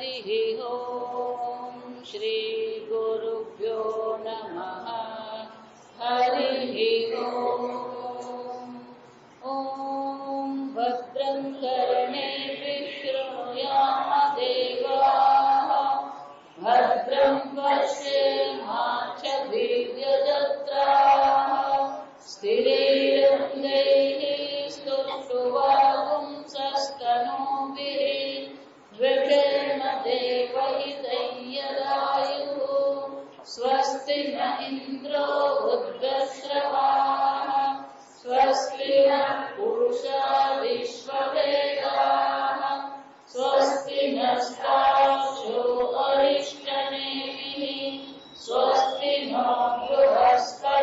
हरिः ओम् श्री गुरुभ्यो नमः हरिः ओम् ॐ भद्रं कर्णेभिः शृणुयाम देवाः भद्रं पश्येमाक्षभिर्यजत्राः स्थिरैरङ्गैः स्तुष्टुवागुंसस्तनूभिः वृषेर्मदेवहितैर्यदायुः स्वस्ति न इन्द्रो वृद्धश्रवाः स्वस्ति नः पूषा विश्ववेदाः स्वस्ति नस्तार्क्ष्यो अरिष्टनेमिः स्वस्ति नो बृहस्पतिर्दधातु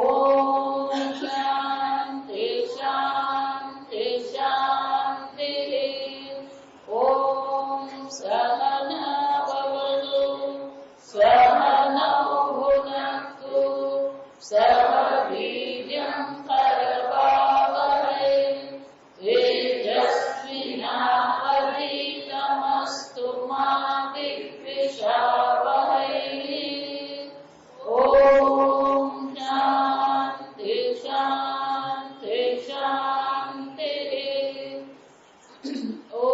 ॐ शान्ति शान्ति शान्तिः ॐ सहना भवतु सहनौ भुनक्तु सह वीर्यं करवावहै तेजस्विनावधीतमस्तु मा विद्विषावहै ॐ शान्ति शान्ति शान्तिः ॐ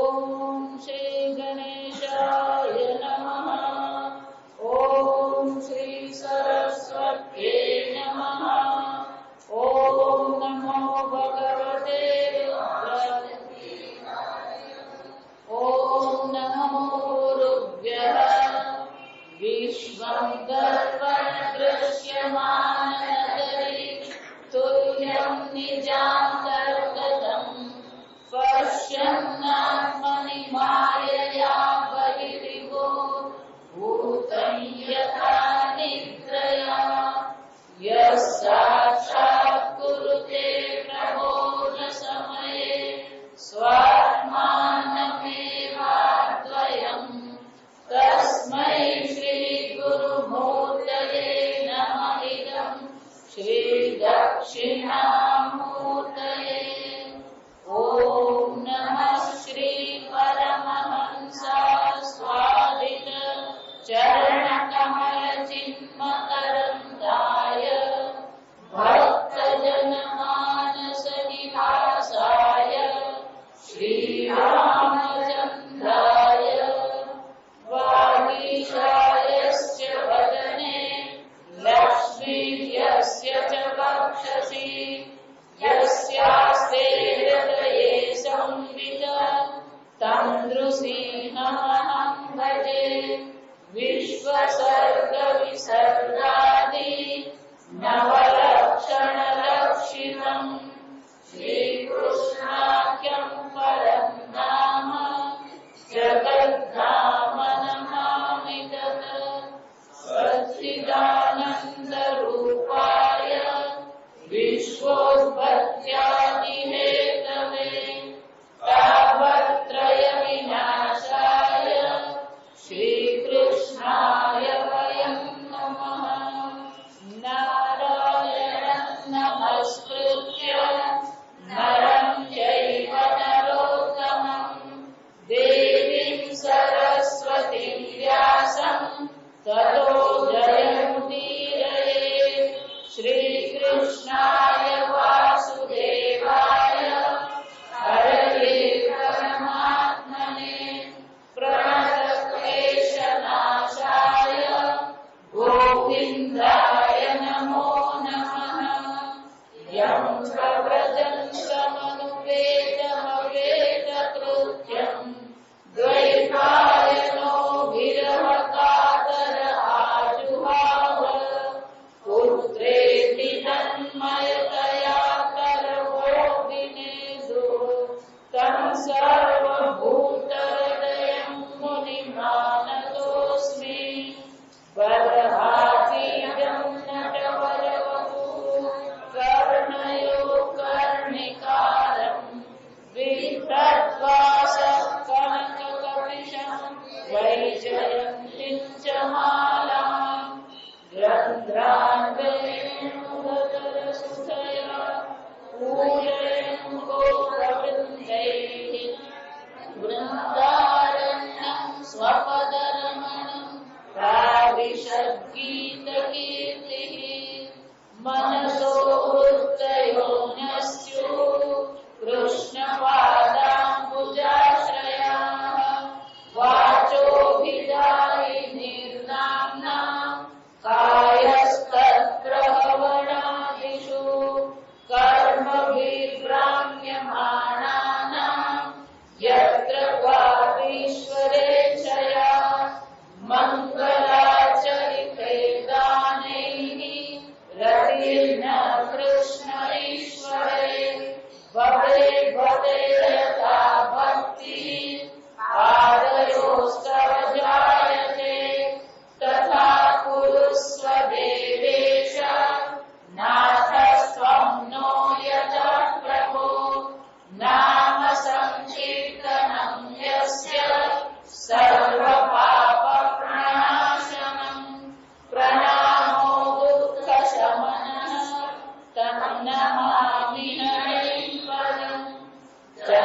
श्री गणेशाय नमः ॐ श्री सरस्वत्यै नमः ॐ नमो भगवते रुद्राय ॐ नमो गुरुभ्यः विश्वं दर्पणदृश्यमाननगरी तुल्यं निजान्तर्गतं पश्यन्नात्मनि मायया बहिरिवो भूतं यथा निद्रया यः साक्षात् कुरुते प्रबोधसमये स्वात्मानमेवाद्वयम् तस्मै श्रीगुरुमूर्तये नमः इदं श्रीदक्षिणामूर्तये ॐ नमः श्रीपरमहंसास्वादित चरणकमलचिन्मकरन्दाय भक्तजनमानसनिवासाय श्रीरामचन्द्राय वागीशायश्च वदने लक्ष्मीर्यस्य च वक्षसि यस्यास्ते हृदये संवित तं नृसिंहमहं भजे विश्वसर्गविसर्गादि नवलक्षणलक्षितम् श्रीकृष्णाख्यं परं नाम जगद्धाम नमामि तत् सच्चिदानन्दरूपाय विश्वोत्पत्त्यादिहेतवे तापत्रयविनाशाय श्रीकृष्णाय वयं नमः नारायणं नमस्कृत्य नरं चैव नरोत्तमं देवीं सरस्वतीं व्यासं ततो जयमुदीरयेत् श्रीकृष्णाय वासुदेवाय हरये परमात्मने प्रणतक्लेशनाशाय गोविन्दाय नमो नमः यं प्रव्रजन्तमनुपेतमवेदकृत्यं द्वैपायनो विरहकातर आजुहाव पुत्रेति तन्मयतया करवोऽभिनेदु तं सर्वभूतहृदयं मुनिमानतोऽस्मि वरहातीजं नटवरवपुः कर्णयो कर्णिकारं विभ्रद्वासः कनककपिशं वैजयन्तीं च मालाम् रन्ध्रान् वेणुधरसुधया पूजयन् गोपवृन्दैः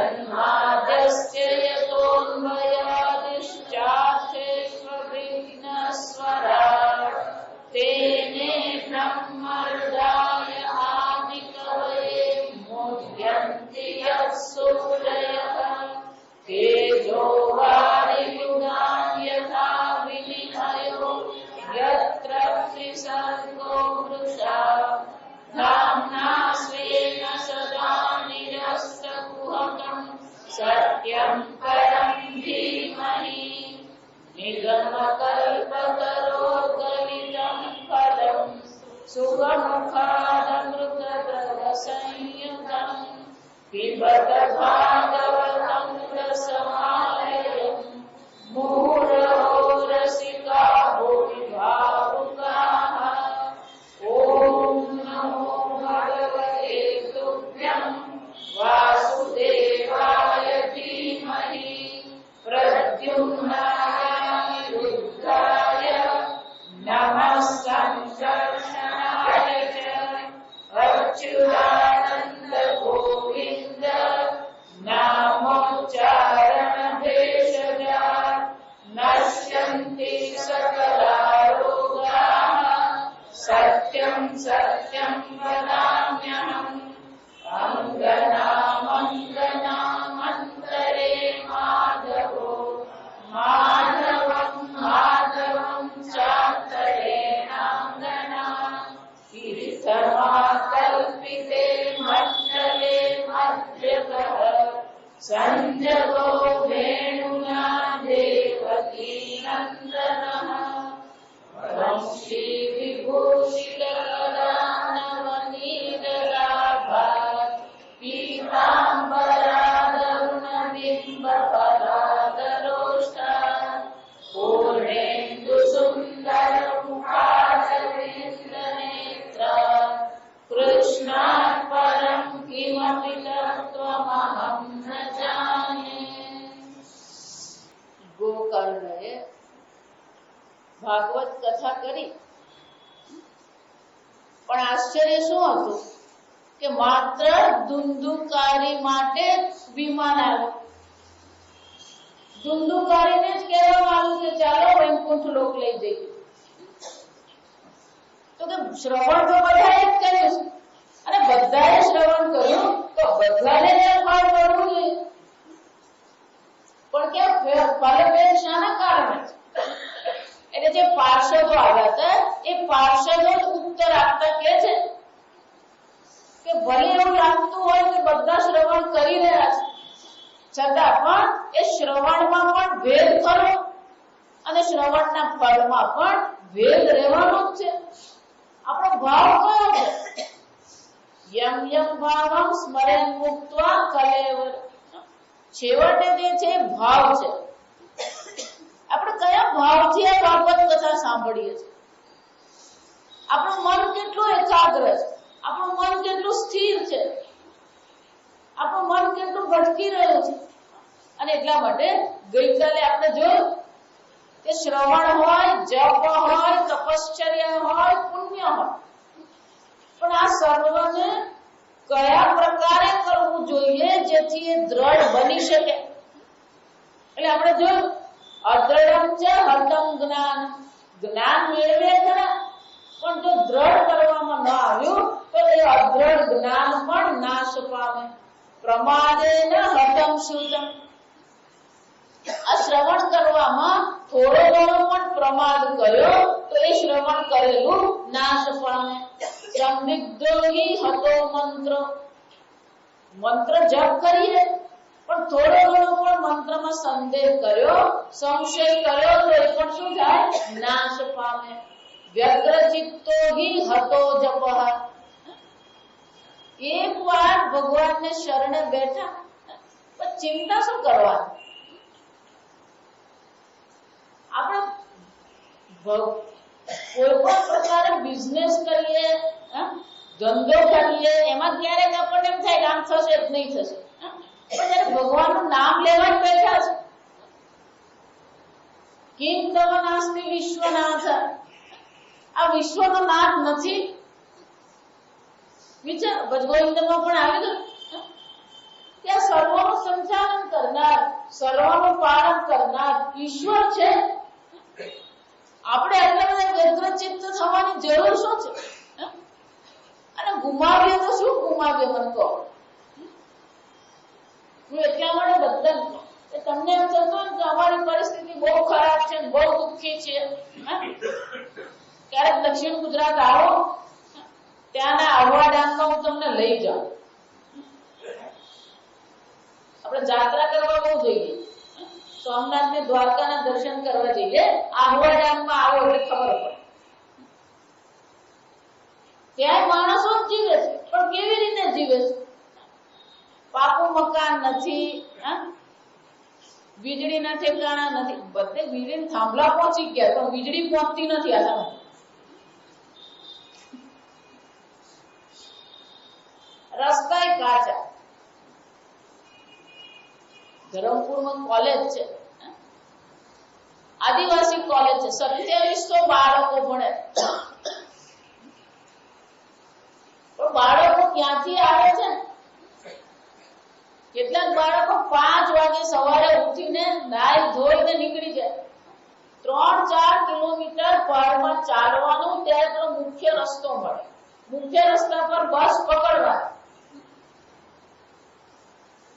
जन्माद्यस्य यतोऽन्वयादिश्चार्थेष्वभिघ्नस्वराट् तेने ब्रह्महृदाय आदिकवये मुह्यन्ति यत्सूरयः तेजो वारियुगान् यथा विनिमयो यत्र त्रिसर्गो वृषा धाम्ना स्वेन सदा निरस्तकुहकम् सत्यं परं धीमहि निगमकल्पतरोर्गलितं फलं सुगमुखादमृतद्रवसंयुतम् पिबत भागवतं रसमालयम् मुहुरहो रसिका भुवि भावुकाः ॐ नमो भगवते तुभ्यं वासुदेवाय धीमहि प्रद्युम्नाय अनिरुद्धाय नमः संकर्षणाय च अच्युतानन्द गोविन्द नामोच्चारण भेषजात् नश्यन्ति सकला रोगाः सत्यं सत्यं वदाम्यहम् अङ्गनामङ्गनामन्तरे माधवो माधवं माधवं चान्तरेणाङ्गना तीर्थमाकल्पिते मण्डले मध्यतः सञ्जगो वेणुना देवकी नन्दनः वंशीविभूषितकलानवनीतलाभात् पीताम्बरादरुणबिम्बफलादरोष्टात् पूर्णेन्दुसुन्दरमुखादविन्दनेत्रात् कृष्णात् परं किमपि तत्त्वमहं न जाने। गोकर्णए ભાગવત કથા કરી, પણ આશ્ચર્ય શું હતું કે માત્ર ધુંધુકારી માટે વિમાન આવ્યું. ધુંધુકારીને જ કહેવામાં આવ્યું કે ચાલો વૈકુંઠ લોક લઈ જઈએ. તો કે શ્રવણ તો બધાએ જ કર્યું અને બધાએ શ્રવણ કર્યું તો બધાને ફળ મળવું જોઈએ. પણ કેમ ફળ શાના કારણે? એટલે જે પાર્ષદો આવ્યા હતા એ પાર્ષદો ઉત્તર આપતા કે છે કે ભલે એવું લાગતું હોય કે બધા શ્રવણ કરી રહ્યા છે, છતાં પણ એ શ્રવણમાં પણ ભેદ ખરો અને શ્રવણના ફળમાં પણ ભેદ રહેવાનો જ છે. આપણો ભાવ કયો છે? યમ યમ ભાવમ સ્મરેન મુક્ત્વા કલેવર. છેવટે તે છે ભાવ છે. આપણે કયા ભાવથી આ ભાગવત કથા સાંભળીએ છીએ? આપણું મન કેટલું એકાગ્ર છે? આપણું મન કેટલું સ્થિર છે? આપણું મન કેટલું ભટકી રહ્યું છે? અને એટલા માટે ગઈકાલે આપણે જોયું કે શ્રવણ હોય, જપ હોય, તપશ્ચર્યા હોય, પુણ્ય હોય, પણ આ સર્વને કયા પ્રકારે કરવું જોઈએ જેથી એ દ્રઢ બની શકે? એટલે આપણે જોયું અદ્રઢમ ચ હતમ જ્ઞાન. જ્ઞાન મેળવે ખરા, પણ જો દ્રઢ કરવામાં ન આવ્યું તો એ અદ્રઢ જ્ઞાન પણ નાશ પામે. પ્રમાદેન હતમ શ્રુતમ. આ શ્રવણ કરવામાં થોડો ઘણો પણ પ્રમાદ કર્યો તો એ શ્રવણ કરેલું નાશ પામે. સંદિગ્ધો હિ હતો મંત્ર. મંત્ર જપ કરીએ પણ થોડો ઘણો પણ મંત્રમાં સંદેહ કર્યો, સંશય કર્યો તો એ પણ શું થાય? નાશ પામે. વ્યગ્ર ચિત્તો હિ હતો જપઃ. એક વાર ભગવાનને શરણે બેઠા પણ ચિંતા શું કરવાની? આપણે કોઈ પણ પ્રકારે બિઝનેસ કરીએ, ધંધો કરીએ, એમાં ક્યારેક આપણને એમ થાય કે આમ થશે જ નહીં થશે, પણ જયારે ભગવાનનું નામ લેવા જ બેઠા છે, કિમ તવ નાસ્તિ વિશ્વનાથ, આ વિશ્વનો નાથ નથી. વિચાર ભજગોવિંદમાં પણ આવી ગયું કે આ સર્વનો સંચાર સંચાલન કરનાર, સર્વનું પાલન કરનાર ઈશ્વર છે. આપણે એટલા બધા વ્યગ્રચિત્ત થવાની જરૂર શું છે? અને ગુમાવીએ તો શું ગુમાવીએ મને કહો? હું એટલા માટે બધાને તમને એમ થતું હોય કે અમારી પરિસ્થિતિ બહુ ખરાબ છે, બહુ દુઃખી છે, ક્યારેક દક્ષિણ ગુજરાત આવો, ત્યાંના આહવા ડાંગમાં હું તમને લઈ જાઉં. આપણે જાત્રા કરવા બહુ જઈએ, સોમનાથ ને દ્વારકાના દર્શન કરવા જઈએ, આહવા ડાંગમાં આવો એટલે ખબર પડે. ત્યાં માણસો જ જીવે છે, પણ કેવી રીતે જીવે છે? પાકું મકાન નથી, વીજળીના ઠેકાણા નથી, બધે વીજળી થાંભલા પહોંચી ગયા પણ વીજળી પહોંચતી નથી. આ રસ્તા કાચા. ધરમપુરમાં કોલેજ છે, આદિવાસી કોલેજ છે, 2700 બાળકો ભણે. પણ બાળકો ક્યાંથી આવે છે? કેટલાક બાળકો 5 વાગે સવારે ઉઠીને નાઈ ધોઈને નીકળી જાય, 3-4 કિલોમીટર પહાડમાં ચાલવાનું, ત્યારે પેલો મુખ્ય રસ્તો મળે, મુખ્ય રસ્તા પર બસ પકડવા.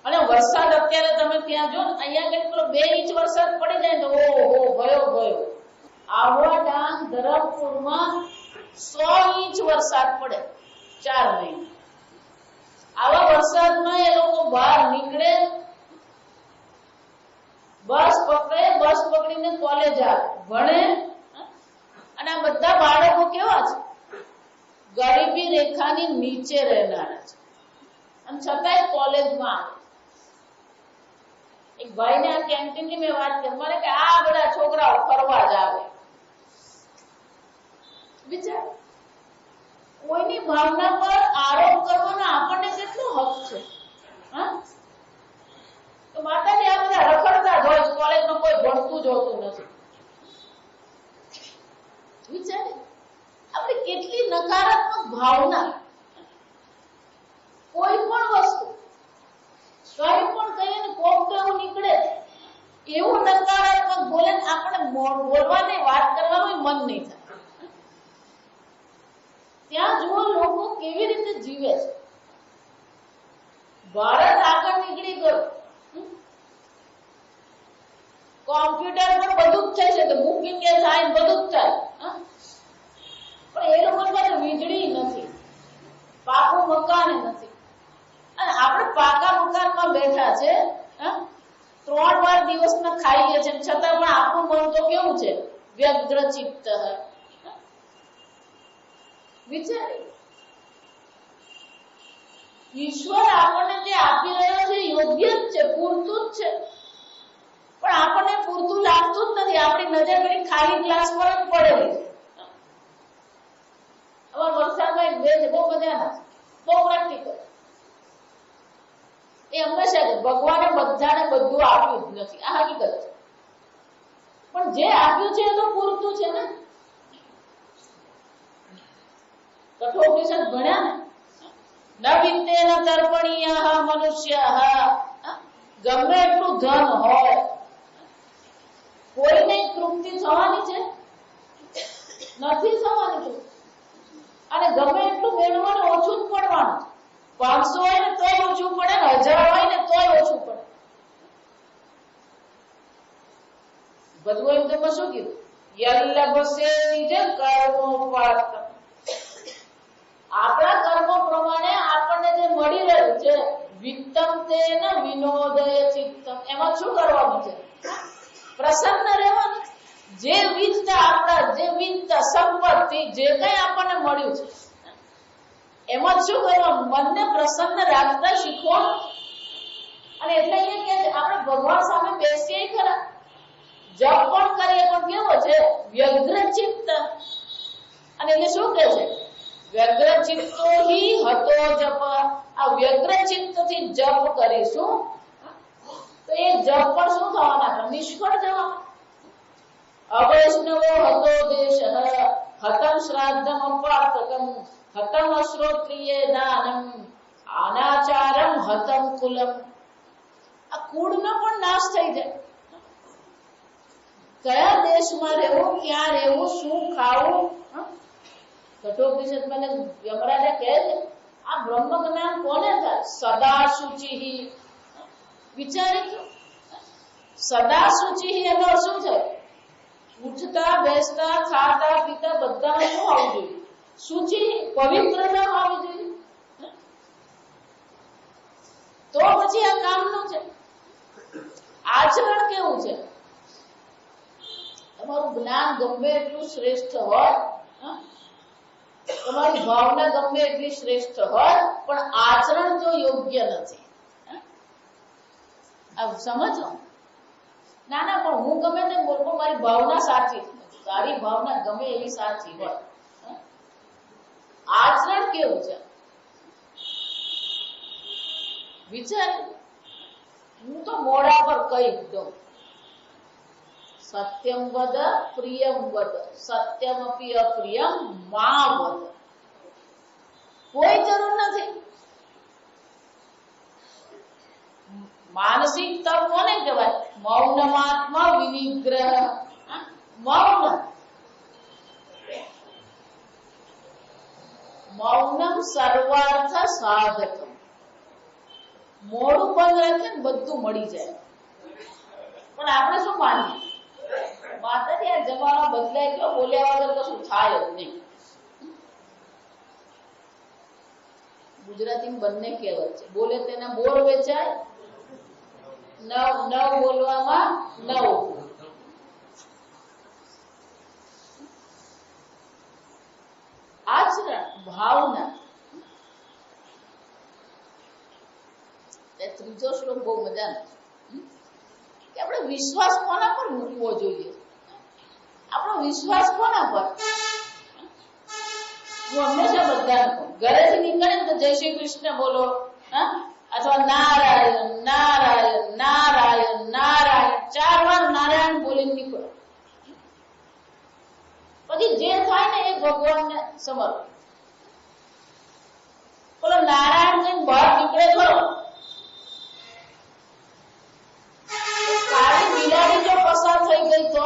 અને વરસાદ અત્યારે તમે ત્યાં જો, અહીંયા કંઈક પેલો 2 ઇંચ વરસાદ પડી જાય તો ઓહો ભયો. આહવા ડાંગ ધરમપુરમાં 100 ઇંચ વરસાદ પડે 4 મહિના. આવા વરસાદમાં એ લોકો બહાર નીકળે, બસ પકડે, બસ પકડીને કોલેજ આવે, ભણે. અને આ બધા બાળકો કેવા છે? ગરીબી રેખાની નીચે રહેનારા છે, અને છતાંય કોલેજમાં આવે. એક ભાઈને આ કેન્ટીનની મેં વાત કરી, મને કે આ બધા છોકરાઓ ફરવા જ આવે. વિચાર, કોઈની ભાવના પર આરોપ કરવાનો આપણને કેટલો હક છે? તો માતાજી આ બધા રખડતા જ હોય, કોલેજમાં કોઈ ભણતું જ હોતું નથી. વિચારે આપણે કેટલી નકારાત્મક ભાવના, કોઈ પણ વસ્તુ કઈ પણ કહીએ ને કોક તો એવું નીકળે, એવું નકારાત્મક બોલે, આપણે બોલવાને વાત કરવાનું મન નહીં થાય. ત્યાં જુઓ લોકો કેવી રીતે જીવે છે. ભારત આગળ નીકળી ગયું, કોમ્પ્યુટર પર બધું જ થાય છે, તો બુકિંગ કે થાય બધું જ થાય, પણ એ લોકો પાસે વીજળી નથી, પાકું મકાન નથી. અને આપણે પાકા મકાનમાં બેઠા છે, 3 વાર દિવસમાં ખાઈએ છીએ, છતાં પણ આપણું મન તો કેવું છે? વ્યગ્રચિત્ત. વિચારી, ઈશ્વર આપણને જે આપી રહ્યો છે યોગ્ય જ છે, પૂરતું જ છે, પણ આપણને પૂરતું લાગતું જ નથી. આપણી નજર ઘડી ખાલી ગ્લાસ પર જ પડેલી છે. અમારા વરસાદમાં એક બે છે, બહુ મજાના, બહુ પ્રેક્ટિકલ. એ હંમેશા છે ભગવાને બધાને બધું આપ્યું જ નથી, આ હકીકત છે. પણ જે આપ્યું છે એ તો પૂરતું છે ને. કઠોપનિષદ ભણ્યા ને, ન વિદ્યેન તર્પણીયઃ મનુષ્યઃ. ગમે એટલું ધન હોય, કોઈને તૃપ્તિ થવાની છે? નથી થવાની છે. અને ગમે એટલું મેળવવાનું ઓછું જ પડવાનું. 500 હોય ને તોય ઓછું પડે, 1000 હોય ને તોય ઓછું પડે. ભગવાન તો શું કીધું? યલ્લભસે નિજ કર્મોપાત. આપણા કર્મો પ્રમાણે આપણને જે મળી રહ્યું છે, વિત્તમ તેન વિનોદય ચિત્તમ, એમાં શું કરવાનું છે? પ્રસન્ન રહેવાનું. જે વિત્ત આપણા, જે વિત્ત સંપત્તિ, જે કઈ આપણને મળ્યું છે, એમાં શું કરવાનું? મનને પ્રસન્ન રાખતા શીખવાનું. અને એટલે અહીંયા કે આપણે ભગવાન સામે બેસીએ ખરા, જપ પણ કરીએ, પણ કેવો છે? વ્યગ્ર ચિત્ત. અને એટલે શું કે છે? વ્યગ્ર ચિત્તો હિ હતો જપ. આ વ્યગ્ર ચિત્તથી જપ કરીશું તો એ જપ પણ શું થવાના? નિષ્ફળ જવાના. અવૈષ્ણવો હતો દેશ, હતમ શ્રાદ્ધમ અપાર્તકમ, હતમ અશ્રોત્રિયે દાનમ, અનાચારમ હતમ કુલમ. આ કુળનો પણ નાશ થઈ જાય. કયા દેશમાં રહેવું, ક્યાં રહેવું, શું ખાવું. કઠોપનિષદમાં યમરાજા કહે છે આ બ્રહ્મ જ્ઞાન કોને થાય? સદા શુચિ. વિચારી સદા શુચિ એનો શું છે? ઉઠતા બેસતા ખાતા પીતા બધામાં શું આવવું જોઈએ? શુચિ, પવિત્રતા આવવી જોઈએ. તો પછી આ કામનું છે. આચરણ કેવું છે? તમારું જ્ઞાન ગમે એટલું શ્રેષ્ઠ હોય, તમારી ભાવના ગમે એટલી શ્રેષ્ઠ હોય, પણ આચરણ જો યોગ્ય નથી. આ સમજો. ના ના, પણ હું ગમે તેમ બોલું, મારી ભાવના સાચી નથી. તારી ભાવના ગમે એવી સાચી હોય, આચરણ કેવું છે? વિચાર. હું તો મોડા પર કહી દઉં, સત્યમ વદ પ્રિયમ વદ સત્યમપી અપ્રિયમ મા વદ. કોઈ જરૂર નથી. માનસિક તપ કોને કહેવાય? મૌનમાત્મા વિનિગ્રહ. મૌનમ સર્વાર્થ સાધકમ. મોડું બંધ રાખે ને બધું મળી જાય. પણ આપણે શું માનીએ? માતાજી આ જમાનો બદલાય ગયો, બોલ્યા વગર કશું થાય જ નહીં. ગુજરાતી બંને કહેવત છે. બોલે તેના બોર વેચાય, ન બોલવામાં નવ. આચરણ, ભાવના. ત્રીજો શ્લોક બહુ મજાનો કે આપણે વિશ્વાસ કોના પર મૂકવો જોઈએ? આપણો વિશ્વાસ કોના પર? હું હંમેશા બધાને કહું, ઘરેથી નીકળે ને તો જય શ્રી કૃષ્ણ બોલો, અથવા નારાયણ નારાયણ નારાયણ નારાયણ 4 વાર નારાયણ બોલીને નીકળો. પછી જે થાય ને એ ભગવાનને સમર્પો. બોલો નારાયણ કઈ બહાર નીકળે ખરો? કાળી બિલાડી જો પસાર થઈ ગઈ તો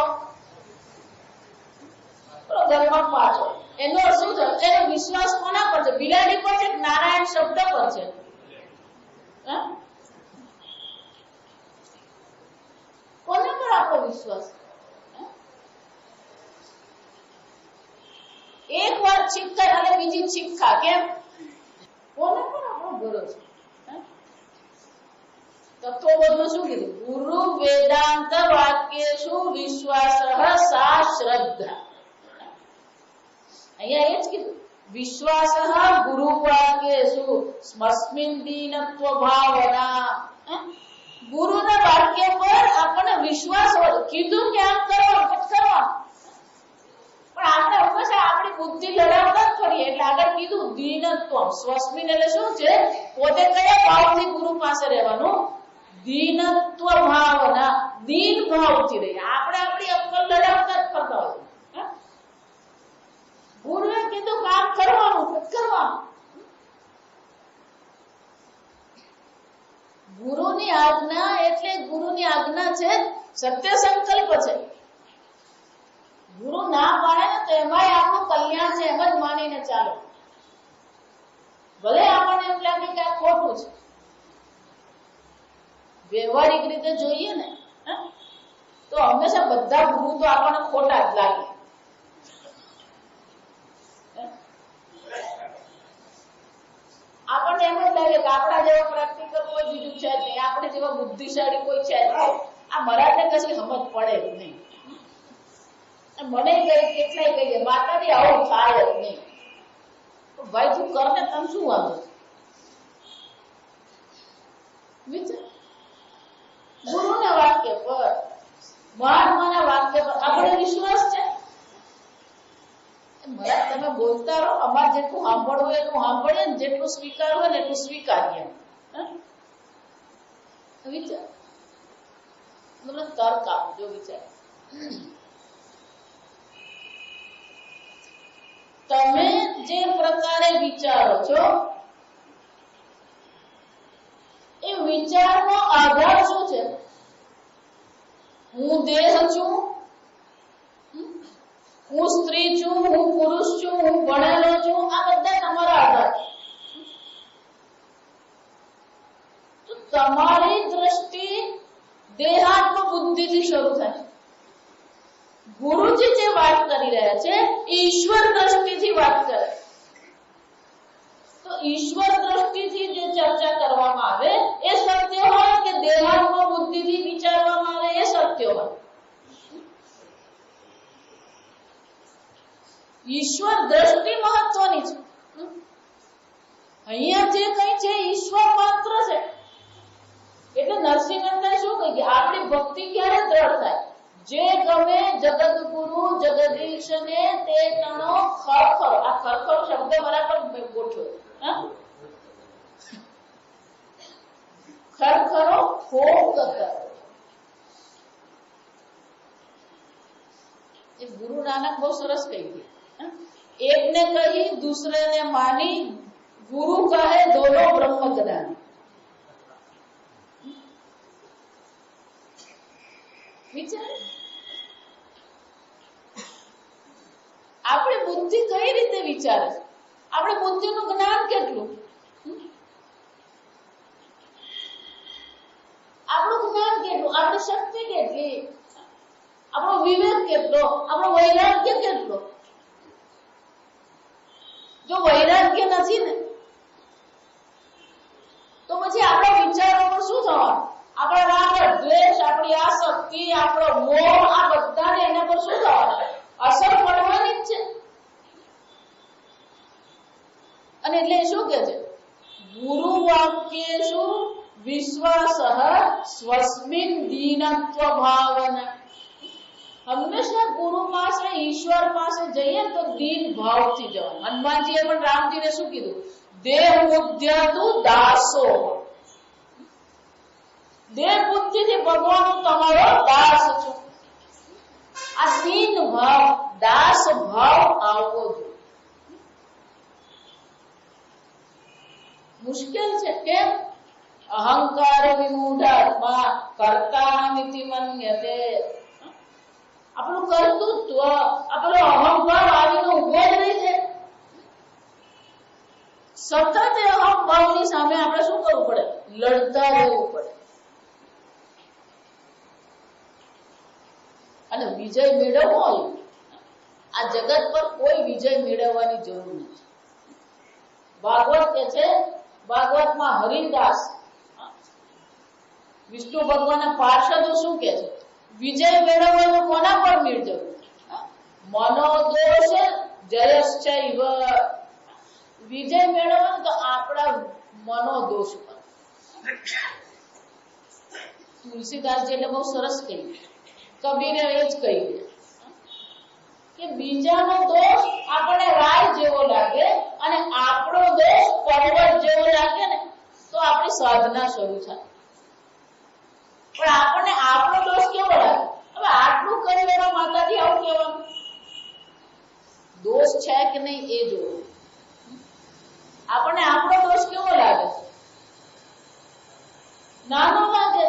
ઘરમાં પાછો. એનો શું છે? એનો વિશ્વાસ કોના પર છે? બિલાડી પર છે? નારાયણ શબ્દ પર છે? કોના પર આપણો વિશ્વાસ? એક વાર છીક્કા અને બીજી છીક્કા કેમ? કોના પર આપણો ભરોસો? તત્વબોધમાં શું કીધું? ગુરુ વેદાંત વાક્યેષુ વિશ્વાસઃ સા શ્રદ્ધા. અહીંયા એ જ કીધું, વિશ્વાસઃ ગુરુ વાક્યેષુ સ્મસ્મિન દીનત્વ ભાવના. ગુરુના વાક્ય પર આપણને વિશ્વાસ હોય. કીધું કે આમ કરવાનું, કરવાનું. પણ આપણે હંમેશા આપણી બુદ્ધિ લડાવતા જ ફરીએ. એટલે આગળ કીધું દીનત્વ. સ્વસ્મિન એટલે શું છે? પોતે કયા ભાવથી ગુરુ પાસે રહેવાનું? દીનત્વ ભાવના. દીન ભાવથી રહી. આપણે આપણી અક્કલ લડાવતા જ ફરતા હોય. ગુરુએ કીધું કામ કરવાનું, કરવાનું. ગુરુની આજ્ઞા એટલે ગુરુની આજ્ઞા છે સત્ય સંકલ્પ છે. ગુરુ ના પાડે ને તો એમાંય આપણું કલ્યાણ છે એમ જ માનીને ચાલો. ભલે આપણને એમ લાગે કે આ ખોટું છે, વ્યવહારિક રીતે જોઈએ ને તો હંમેશા બધા ગુરુ તો આપણને ખોટા જ લાગે. આપણને એમ જ લાગે કે આપણા જેવા પ્રેક્ટિકલ કોઈ બીજું છે જ નહીં, આપણે જેવા બુદ્ધિશાળી કોઈ છે જ નહીં. આ મરાઠને કશી સમજ પડે જ નહીં. મને કેટલાય કહીએ માતાજી આવું થાય જ નહીં. ભાઈ તું કર ને, તને શું વાંધો? ગુરુના વાક્ય પર, મહાત્માના વાક્ય પર આપણે વિશ્વાસ છે. મહારાજ તમે બોલતા રહો, અમારે જેટલું સાંભળવું હોય એટલું સાંભળીએ ને, જેટલું સ્વીકારવું હોય ને એટલું સ્વીકારીએ. વિચાર તમને તર્ક આપજો. વિચાર તમે જે પ્રકારે વિચારો છો એ વિચારનો આધાર શું છે? છું, હું સ્ત્રી છું, હું પુરુષ છું, હું ભણેલો છું, આ બધા તમારા આધાર. તો તમારી દ્રષ્ટિ દેહાત્મ બુદ્ધિથી શરૂ થાય. ગુરુજી જે વાત કરી રહ્યા છે ઈશ્વર દ્રષ્ટિથી વાત કરે. તો ઈશ્વર દ્રષ્ટિથી જે ચર્ચા કરવામાં આવે એ સત્ય હોય કે દેહાત્મ બુદ્ધિથી વિચારવામાં આવે એ સત્ય હોય. ઈશ્વર દ્રષ્ટિ મહત્વની છે. અહીંયા જે કઈ છે ઈશ્વર માત્ર છે. એટલે નરસિંહ મહેતાએ શું કહ્યું કે આપણી ભક્તિ ક્યારે દ્રઢ થાય? જે ગમે જગત ગુરુ જગદીશને તે તણો ખરખરો. આ ખરખરો શબ્દ બરાબર ગોઠવો. ખરખરો ખોટ કરો. એ ગુરુ નાનક બહુ સરસ કહી ગઈ. એકને કહી दूसरे માની, ગુરુ કહે દોનો બ્રહ્મ જ્ઞાની. વિચાર આપણી બુદ્ધિ કઈ રીતે વિચારે? આપણી બુદ્ધિનું જ્ઞાન કેટલું? આપણું જ્ઞાન કેટલું? આપણી શક્તિ કેટલી? આપણો વિવેક કેટલો? આપણો વૈરાગ્ય કેટલો? જો વૈરાગ્ય નથી ને તો પછી આપણા વિચારો પર શું થવાનું? આપણા રાગ દ્વેષ, આપણી આસક્તિ, આપણો મોહ, આ બધાને એના પર શું થવાનું? અસર પડવાની જ છે. અને એટલે શું કે છે? ગુરુ વાક્યેષુ વિશ્વાસઃ સ્વસ્મિન દીનત્વ ભાવના. હંમેશા ગુરુ પાસે, ઈશ્વર પાસે જઈએ તો દીન ભાવથી જવાનું. હનુમાનજીએ પણ રામજીને શું કીધું? દેહ બુદ્ધ્યતુ દાસો. દેહ બુદ્ધિથી ભગવાન હું તમારો દાસ છું. આ દીન ભાવ, દાસ ભાવ આવવો જોઈએ. મુશ્કેલ છે. કેમ? અહંકાર વિમૂઢાત્મા કર્તામિતિ મન્યતે. આપણું કર્તૃત્વ, આપણો અહંભાવ આવીને ઉભો જ રહી છે. સતત અહંભાવની સામે આપણે શું કરવું પડે? લડતા રહેવું પડે. અને વિજય મેળવવો હોય, આ જગત પર કોઈ વિજય મેળવવાની જરૂર નથી. ભાગવત કે છે, ભાગવતમાં હરિદાસ વિષ્ણુ ભગવાનના પાર્ષદો શું કે છે? વિજય મેળવવાનું કોના પર નિર્જર? મનોદોષ જયશ્ચૈવ. વિજય મેળવવાનું તો આપણા મનોદોષ પર. તુલસીદાસજી એટલે બહુ સરસ કહ્યું. કબીરે એ જ કહી દે કે બીજાનો દોષ આપણે રાય જેવો લાગે અને આપણો દોષ પર્વત જેવો લાગે ને તો આપણી સાધના શરૂ થાય. પણ આપણને આપણો દોષ કેવો લાગે? હવે આટલું કરી લેવા માતાજી આવું કહેવાનું? દોષ છે કે નહીં એ જોવું. આપણને આપણો દોષ કેવો લાગે? નાનો લાગે.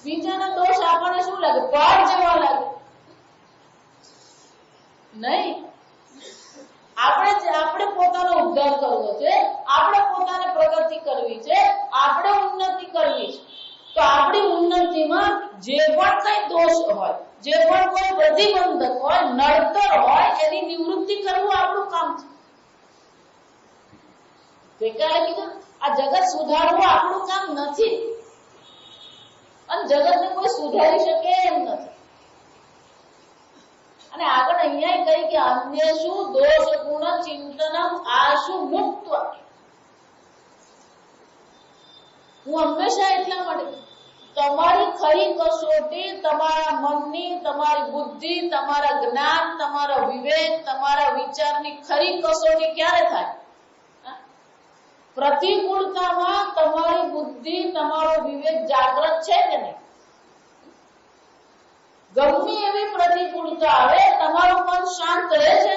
બીજાના દોષ આપણને શું લાગે? પહાડ જેવા લાગે. નહીં. આપણે પોતાનો ઉદ્ધાર કરવો છે, આપણે પોતાને પ્રગતિ કરવી છે, આપણે ઉન્નતિ કરવી છે. તો આપણી ઉન્નતિમાં જે પણ કઈ દોષ હોય, જે પણ કોઈ પ્રતિબંધક હોય, નડતર હોય, એની નિવૃત્તિ કરવું આપણું કામ છે. ગઈકાલે કીધું આ જગત સુધારવું આપણું કામ નથી. અને જગતને કોઈ સુધારી શકે એમ નથી. અને આગળ અહીંયા કહી કે અન્ય શું દોષ ગુણ ચિંતનમ આશુ મુક્ત. હું હંમેશા એટલા માટે તમારી ખરી કસોટી તમારા મનની, તમારી બુદ્ધિ, તમારા જ્ઞાન, તમારા વિવેક, તમારા વિચારની ખરી કસોટી ક્યારે થાય? પ્રતિકૂળતામાં તમારી બુદ્ધિ, તમારો વિવેક જાગૃત છે કે નહીં? ગમે એવી પ્રતિકૂળતા આવે તમારું મન શાંત રહે છે?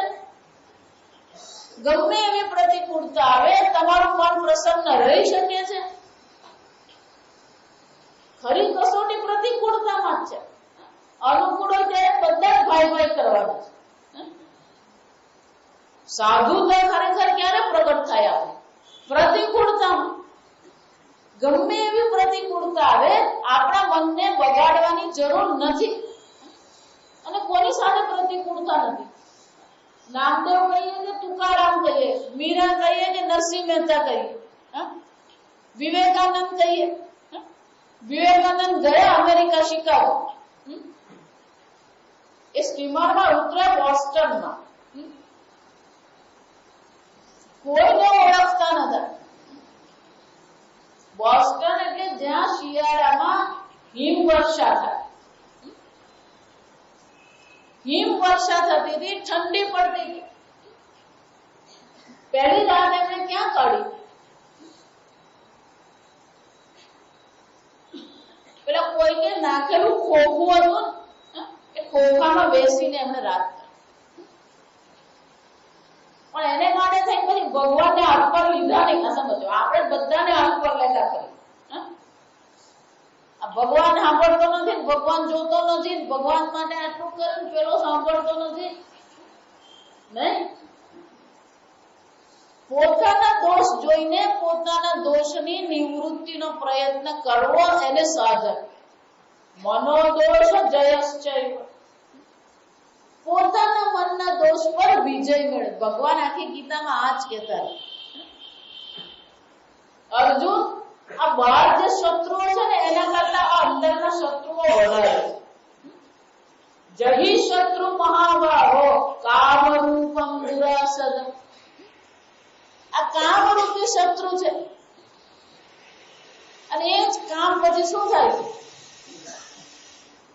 ગમે એવી પ્રતિકૂળતા આવે તમારું મન પ્રસન્ન રહી શકે છે? ખરી કસોટી પ્રતિકૂળતામાં જ છે. અનુકૂળ હોય ત્યારે બધા જ ભાઈ ભાઈ કરવાના છે. સાધુતા ખરેખર ક્યારે પ્રગટ થાય? આપણે પ્રતિકૂળતામાં. ગમે એવી પ્રતિકૂળતા આવે, આપણા મનને બગાડવાની જરૂર નથી. અને કોની સાથે પ્રતિકૂળતા નથી? નામદેવ કહીએ કે તુકારામ કહીએ, મીરા કહીએ કે નરસિંહ મહેતા કહીએ, વિવેકાનંદ કહીએ. વિવેકાનંદ ગયા અમેરિકા, શિકાગો. એ સ્ટીમરમાં ઉતર્યા બોસ્ટનમાં. કોઈને ઓળખતા નતા. બોસ્ટન એટલે જ્યાં શિયાળામાં હિમવર્ષા થાય. હિમવર્ષા થતી હતી, ઠંડી પડતી હતી. પહેલી રાત એમણે ક્યાં કાઢી? પેલા કોઈને નાખેલું ખોખું હતું, એ ખોખામાં બેસીને એમણે રાત કાઢી. પણ એને માટે થઈ પછી ભગવાનને હાથ પર લીધા નહીં. સમજો, આપણે બધાને હાથ પર લેતા કરી. ભગવાન સાંભળતો નથી, ભગવાન જોતો નથી, ભગવાન માટે આટલું કર્યું, પેલો સાંભળતો નથી. નહીં, પોતાના દોષ જોઈને પોતાના દોષની નિવૃત્તિનો પ્રયત્ન કરવો એને સાધન. મનોદોષ જયશ્ચૈવ. પોતાના મનના દોષ પર વિજય મેળવે. ભગવાન આખી ગીતામાં આ જ કહેતા. અર્જુન, આ બહાર જે શત્રુઓ છે ને એના કરતા આ અંદરના શત્રુઓ વધારે છે. જહી શત્રુ મહાબાહો કામ રૂપમ દુરાસદ. આ કામ રૂપી શત્રુ છે. અને એ જ કામ પછી શું થાય છે?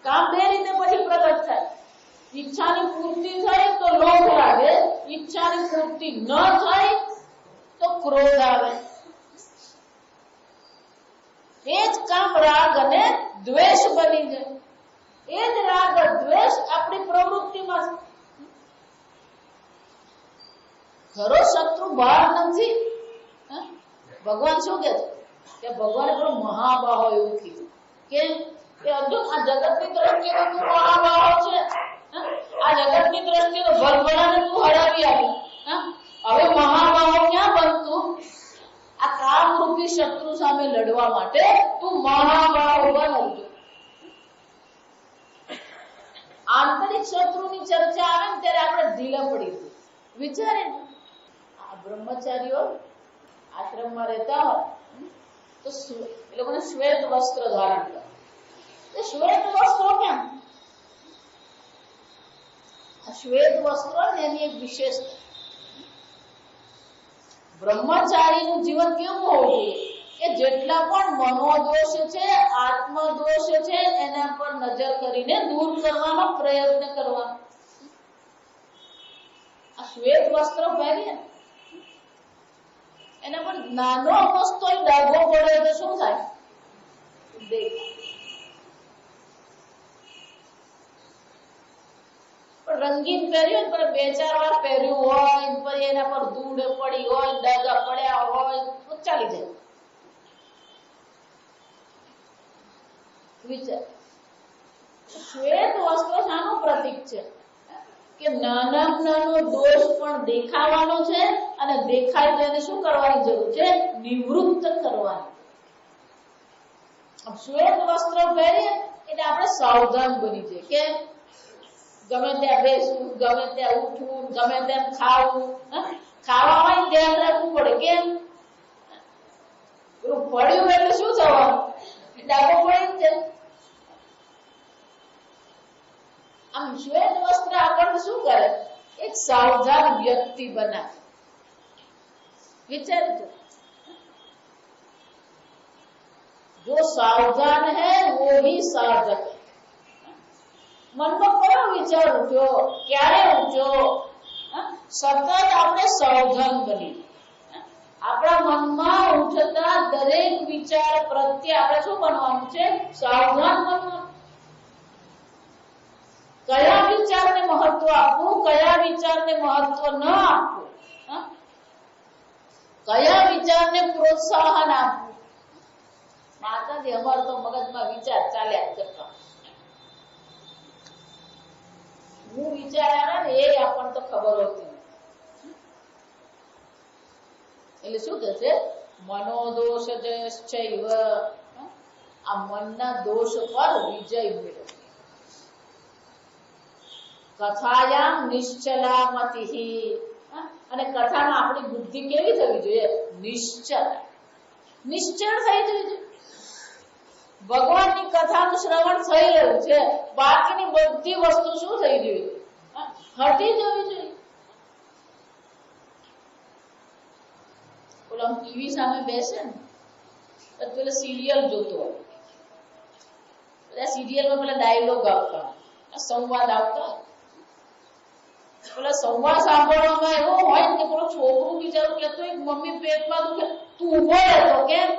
કામ બે રીતે પછી પ્રગટ થાય. ઈચ્છાની પૂર્તિ થાય તો લોભ લાગે, ઈચ્છાની પૂર્તિ ન થાય તો ક્રોધ આવે. એ જ કામ રાગ અને દ્વેષ બની જાય. એ જ રાગ દ્વેષ આપણી પ્રવૃત્તિમાં. ખરો શત્રુ બહાર નથી. ભગવાન શું કે છે? કે ભગવાને પણ મહાબાહો એવું કીધું કે અર્જુન, આ જગતની દ્રષ્ટિએ તું મહાબાહો છે. આ જગતની દ્રષ્ટિએ તો ભલભલાને તું હરાવી આવી. હવે મહાબાહો ક્યાં બનતું? આ કામરૂપી શત્રુ સામે લડવા માટે તું મહાબાહો બન. આંતરિક શત્રુની ચર્ચા આવે ને ત્યારે આપણે ઢીલા પડી દઈએ. વિચારે, આ બ્રહ્મચારીઓ આશ્રમમાં રહેતા હોય તો એ લોકોને શ્વેત વસ્ત્ર ધારણ કરે. શ્વેત વસ્ત્રો કેમ? શ્વેત વસ્ત્રો એની એક વિશેષતા. બ્રહ્મચારીનું જીવન કેવું હોવું જોઈએ કે જેટલા પણ મનોદોષ છે, આત્મદોષ છે, એના પર નજર કરીને દૂર કરવાનો પ્રયત્ન કરવાનો. આ શ્વેત વસ્ત્ર પહેરીએ એના પર નાનો અવસ્થો ડાઘો પડે તો શું થાય? દેખાય. પણ રંગીન પહેર્યું પણ બે ચાર વાર પહેર્યું હોય, પછી એના પર ધૂળ પડી હોય, ડાઘા પડ્યા હોય તો ચાલી જાય. વિચાર, શ્વેત વસ્ત્ર શાનું પ્રતીક છે? કે નાનામાં નાનો દોષ પણ દેખાવાનો છે અને દેખાય તો એને શું કરવાની જરૂર છે? નિવૃત્ત કરવાની. શ્વેત વસ્ત્ર પહેરીએ એટલે આપણે સાવધાન બની જઈએ કે ગમે ત્યાં બેસવું, ગમે ત્યાં ઉઠવું, ગમે તેમ ખાવું. ખાવામાં ધ્યાન રાખવું પડે. કેમ? પેલું પડ્યું એટલે શું થવાનું? ડાબો પડી જાય. આમ શ્વેત વસ્ત્ર આપણને શું કરે? એક સાવધાન વ્યક્તિ બનાવે. વિચારજો, જો સાવધાન है वो ही साधक. મનમાં કયો વિચાર ઉઠ્યો, ક્યારે ઉઠ્યો? સતત આપણે સાવધાન બની. આપણા મનમાં ઉઠતા દરેક વિચાર પ્રત્યે આપણે શું બનવાનું છે? સાવધાન બનવાનું. કયા વિચારને મહત્વ આપવું, કયા વિચારને મહત્વ ન આપવું, કયા વિચારને પ્રોત્સાહન આપવું. માતા નથી, અમારે તો મગજમાં વિચાર ચાલ્યા જ કરતા. હું વિચાર્યા ને એ આપણને તો ખબર હોતી. એટલે શું કે છે મનોદોષ જૈવ, આ મનના દોષ પર વિજય મેળવે. કથાયામ નિશ્ચલામતિ, અને કથામાં આપણી બુદ્ધિ કેવી થવી જોઈએ? નિશ્ચલ, નિશ્ચળ થઈ જવી જોઈએ. ભગવાનની કથાનું શ્રવણ થઈ રહ્યું છે, બાકીની બધી વસ્તુ શું થઈ જોઈએ? હટી જવી જોઈએ. ઓલા ટીવી સામે બેસે ને તો પેલા સિરિયલ જોતો હોય, પેલા સિરિયલમાં પેલા ડાયલોગ આવતા, સંવાદ આવતા, પેલા સંવાદ સાંભળવામાં એવો હોય ને કે પેલો છોકરું બિચારું કહેતો હોય મમ્મી પેટમાં દુખે, તું ઉભો રહેતો કેમ?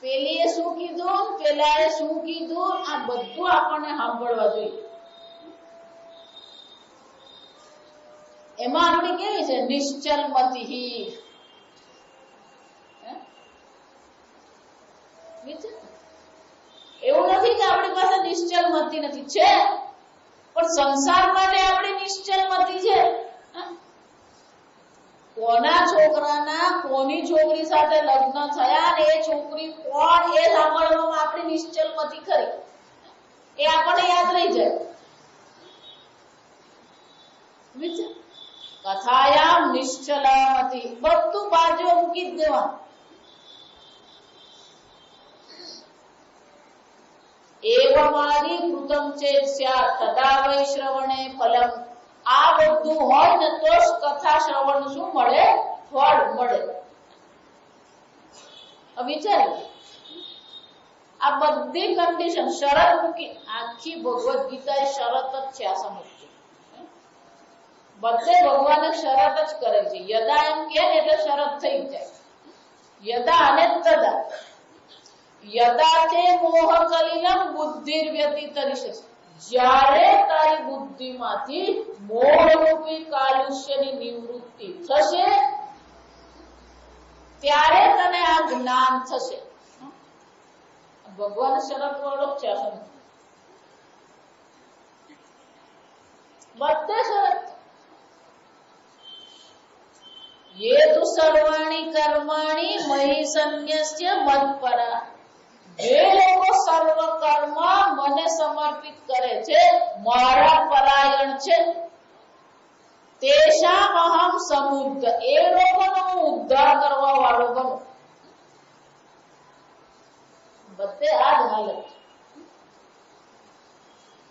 પેલીએ શું કીધું, પેલાએ શું કીધું, આ બધું આપણને સાંભળવા જોઈએ. એમાં આપણી કેવી છે? નિશ્ચલ મતિ. એવું નથી કે આપણી પાસે નિશ્ચલ મતિ નથી, છે, પણ સંસાર માટે આપણી નિશ્ચલ મતિ છે. કોના છોકરાના કોની છોકરી સાથે લગ્ન થયા ને એ છોકરી કોણ એ સાંભળવામાં આપણી નિશ્ચલ મતિ ખરી, એ આપણને યાદ રહી જાય. કથાયામ નિશ્ચલામતિ, બધું બાજુ મૂકી જ દેવાનું. એવમાદિ કૃતમ ચેત સ્યાત તદા વૈ શ્રવણે ફલમ. આ બધું હોય ને તો જ કથા શ્રવણ શું મળે? ફળ મળે. વિચાર, આ બધી કન્ડિશન શરત મૂકી, આખી ભગવદ ગીતા એ શરત જ છે. આ સમજજો, બધે ભગવાને શરત જ કરે છે. યદા એમ કે એટલે શરત થઈ જાય. યદા અને તદા. યદા તે મોહ કલિલમ બુદ્ધિર વ્યતિતરિષ્યતિ, જ્યારે તારી બુદ્ધિમાંથી મોહરૂપી કાલુષ્યની નિવૃત્તિ થશે ત્યારે તને આ જ્ઞાન થશે. ભગવાન શરત વાળો છે. બધે શરત. ये तु सर्वाणि कर्माणि मयि सन्न्यस्य मत्परा. જે લોકો સર્વ કર્મ મને સમર્પિત કરે છે, મારા પરાયણ છે, તેષામ અહમ સમુદ્ધ, એ લોકોનો હું ઉદ્ધાર કરવા વાળો બનું. બધે આ જ હાલત.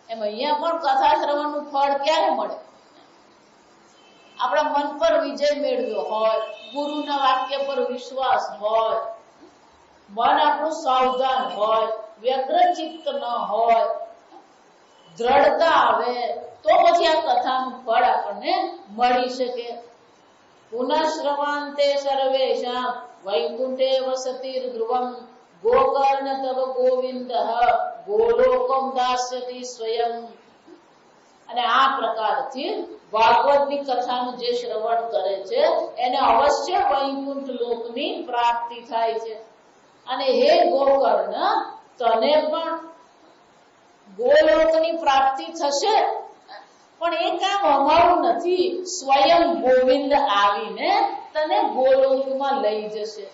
એમ અહીંયા પણ કથા શ્રવણનું ફળ ક્યારે મળે? આપણા મન પર વિજય મેળવ્યો હોય, ગુરુના વાક્ય પર વિશ્વાસ હોય, મન આપણું સાવધાન હોય, વ્યગ્ર ચિત્ત ન હોય, દ્રઢતા આવે, તો પછી આ કથાનું ફળ આપણને મળી શકે. પુનઃશ્રવાંતે સર્વેષાં વૈકુંઠે વસતિર ધ્રુવમ ગોકર્ણ તવ ગોવિંદ ગોલોકમ દાસ્યતિ સ્વયં. અને આ પ્રકારથી ભાગવતની કથાનું જે શ્રવણ કરે છે એને અવશ્ય વૈકુંઠ લોકની પ્રાપ્તિ થાય છે. અને હે ગોકર્ણ, તને પણ ગોલોકની પ્રાપ્તિ થશે. પણ એ કામ અમારું નથી, સ્વયં ગોવિંદ આવીને તને ગોલોકમાં લઈ જશે.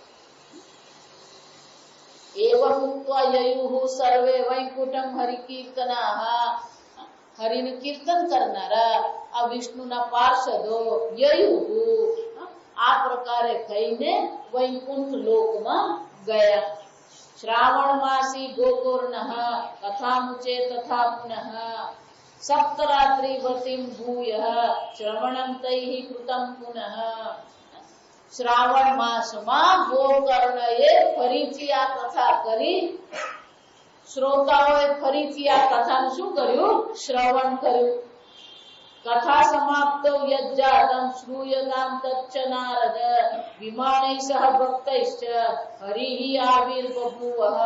એવં ઉક્ત્વા યયુઃ સર્વે વૈકુંઠમ હરિકીર્તનાઃ. હરિનું કીર્તન કરનારા આ વિષ્ણુના પાર્ષદો યયુઃ આ પ્રકારે થઈને વૈકુંઠ લોકમાં ગયા. શ્રાવણ માસી ગોકુર્ણઃ કથામુચે તથા પુનઃ સપ્તરાત્રિ વતિમ ભૂયઃ શ્રવણં તૈઃ કૃતં પુનઃ. શ્રાવણ માસમાં ગોકર્ણએ ફરીથી આ કથા કરી. શ્રોતાઓએ ફરીથી આ કથાનું શું કર્યું? શ્રવણ કર્યું. કથા સમાપ્તો યજ્જાતં શ્રૂયતામ તચ્ચ નારદ વિમાનૈ સહ ભક્તૈશ્ચ હરિઃ આવિર્બભૂવઃ.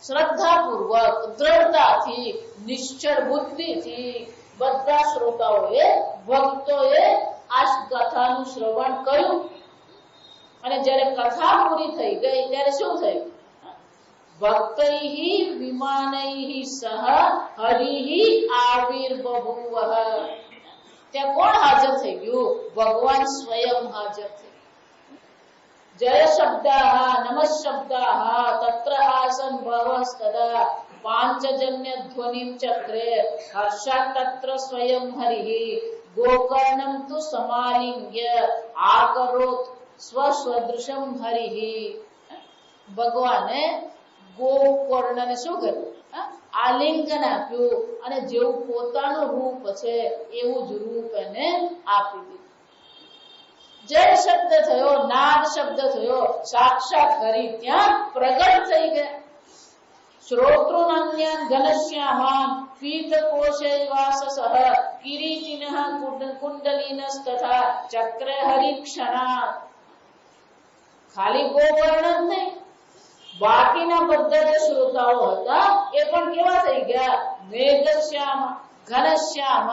શ્રદ્ધાપૂર્વક, દ્રઢતાથી, નિશ્ચળ બુદ્ધિથી બધા શ્રોતાઓએ, ભક્તોએ આ કથાનું શ્રવણ કર્યું. અને જ્યારે કથા પૂરી થઈ ગઈ ત્યારે શું થયું? ભક્તૈહિ વિમાનૈહિ સહ હરિહિ આવિર્બભૂવઃ. ત્યાં કોણ હાજર થઈ ગયું? ભગવાન સ્વયં હાજર થઈ. જય શબ્દાઃ નમઃ શબ્દાઃ તત્ર આસન ભવસ્તદા પાંચજન્ય ધ્વનિમ ચક્રે હર્ષાત તત્ર સ્વયં હરિઃ ગોકર્ણમ તુ સમાલિંગ્ય આકરોત સ્વસ્વદૃશમ હરિઃ. ભગવાને ગોકર્ણને શું કર્યું? આલિંગન આપ્યું અને જેવું પોતાનું રૂપ છે એવું જ રૂપ એને આપી દીધું. જય શબ્દ થયો, નાદ શબ્દ થયો, સાક્ષાત હરિ ત્યાં પ્રગટ થઈ ગયા. શ્રોતૃનન્યન ઘનશ્યામાન પીતકોશૈવાસસઃ કિરીટિનઃ કુંડલિનસ્તથા ચક્રે હરિક્ષણા. ખાલી ગોકર્ણ જ નહીં, બાકીના બધા જે શ્રોતાઓ હતા એ પણ કેવા થઈ ગયા? મેઘશ્યામ, ઘનશ્યામ.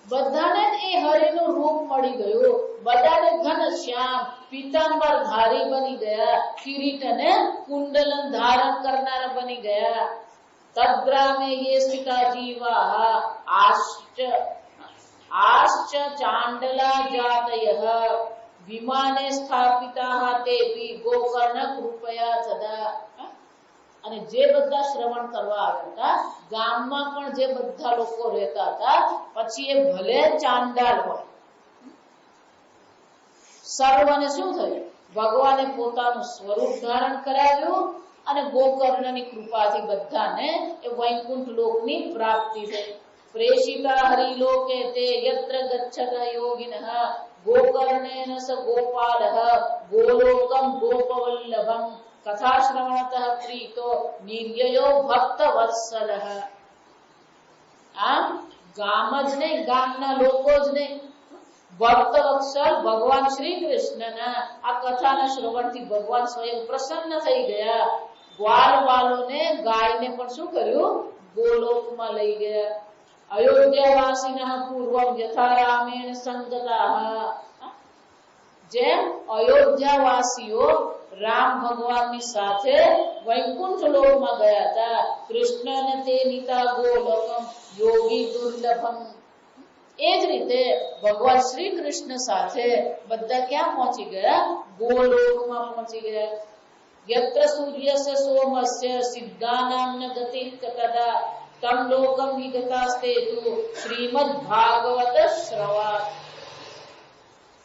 બધાને એ હરિનું રૂપ મળી ગયું. બધાને ઘનશ્યામ પીતાંબર ધારી બની ગયા, કિરીટ અને કુંડલન ધારણ કરનારા બની ગયા. તદ્ગ્રામે યે સ્થિતા જીવાઃ આશ્ચ ચાંડલા જાતયઃ વિમાને સ્થાપિતાઃ તેપી ગોકર્ણ કૃપયા સદા. અને જે બધા શ્રવણ કરવા આવ્યા હતા, ગામમાં પણ જે બધા લોકો રહેતા હતા, પછી એ ભલે ચાંડાળ હોય, સર્વને શું થયું? ભગવાને પોતાનું સ્વરૂપ ધારણ કરાવ્યું અને ગોકર્ણની કૃપાથી બધાને એ વૈકુંઠ લોકની પ્રાપ્તિ થઈ. પ્રેષિતા હરિલોકે તે યત્ર ગચ્છત યોગિનઃ ગોકર્ણેન સ ગોપાલઃ ગોલોકમ ગોપવલ્લભમ કથા શ્રવણતઃ પ્રીતો નિર્યયો ભક્ત વત્સલઃ. આમ ગામ જ નહીં, ગામના લોકો જ નહીં, ભક્ત વત્સલ ભગવાન શ્રી કૃષ્ણના આ કથાના શ્રવણથી ભગવાન સ્વયં પ્રસન્ન થઈ ગયા. ગ્વાલ વાલોને ગાયને પણ શું કર્યું? ગોલોકમાં લઈ ગયા. અયોધ્યાવાસીનઃ પૂર્વમ યથા રામેણ સંગતાઃ. જેમ અયોધ્યાવાસીઓ રામ ભગવાનની સાથે વૈકુંઠ લોકમાં ગયા હતા, કૃષ્ણને તે નીતા ગોલોકમ યોગી દુર્લભમ. એ જ રીતે ભગવાન શ્રી કૃષ્ણ સાથે બધા ક્યાં પહોંચી ગયા? ગોલોકમાં પહોંચી ગયા. યત્ર સૂર્યસ્ય સોમસ્ય સિદ્ધાનામ ન ગતિ તદા તમ લોકમ વિગતાસ્તેતુ શ્રીમદ ભાગવત શ્રવા.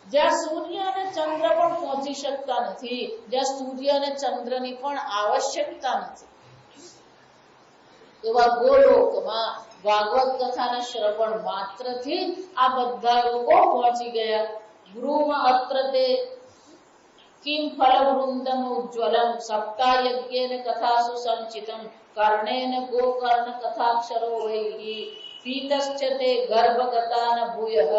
જ્યાં સૂર્ય અને ચંદ્ર પણ પહોંચી શકતા નથી, જ્યાં સૂર્ય અને ચંદ્રની પણ આવશ્યકતા નથી, એવા ગોલોકમાં ભાગવત કથાના શ્રવણ માત્રથી આ બધા લોકો પહોંચી ગયા. ગૃહમાં અત્ર તે કિમ ફલ વૃંદમ ઉજ્જવલમ સપ્તાયજ્ઞેન કથાસુ સંચિતમ કર્ણેન ગોકર્ણ કથાક્ષરો વૈહિ પીતશ્ચ તે ગર્ભગતાન ભૂયઃ.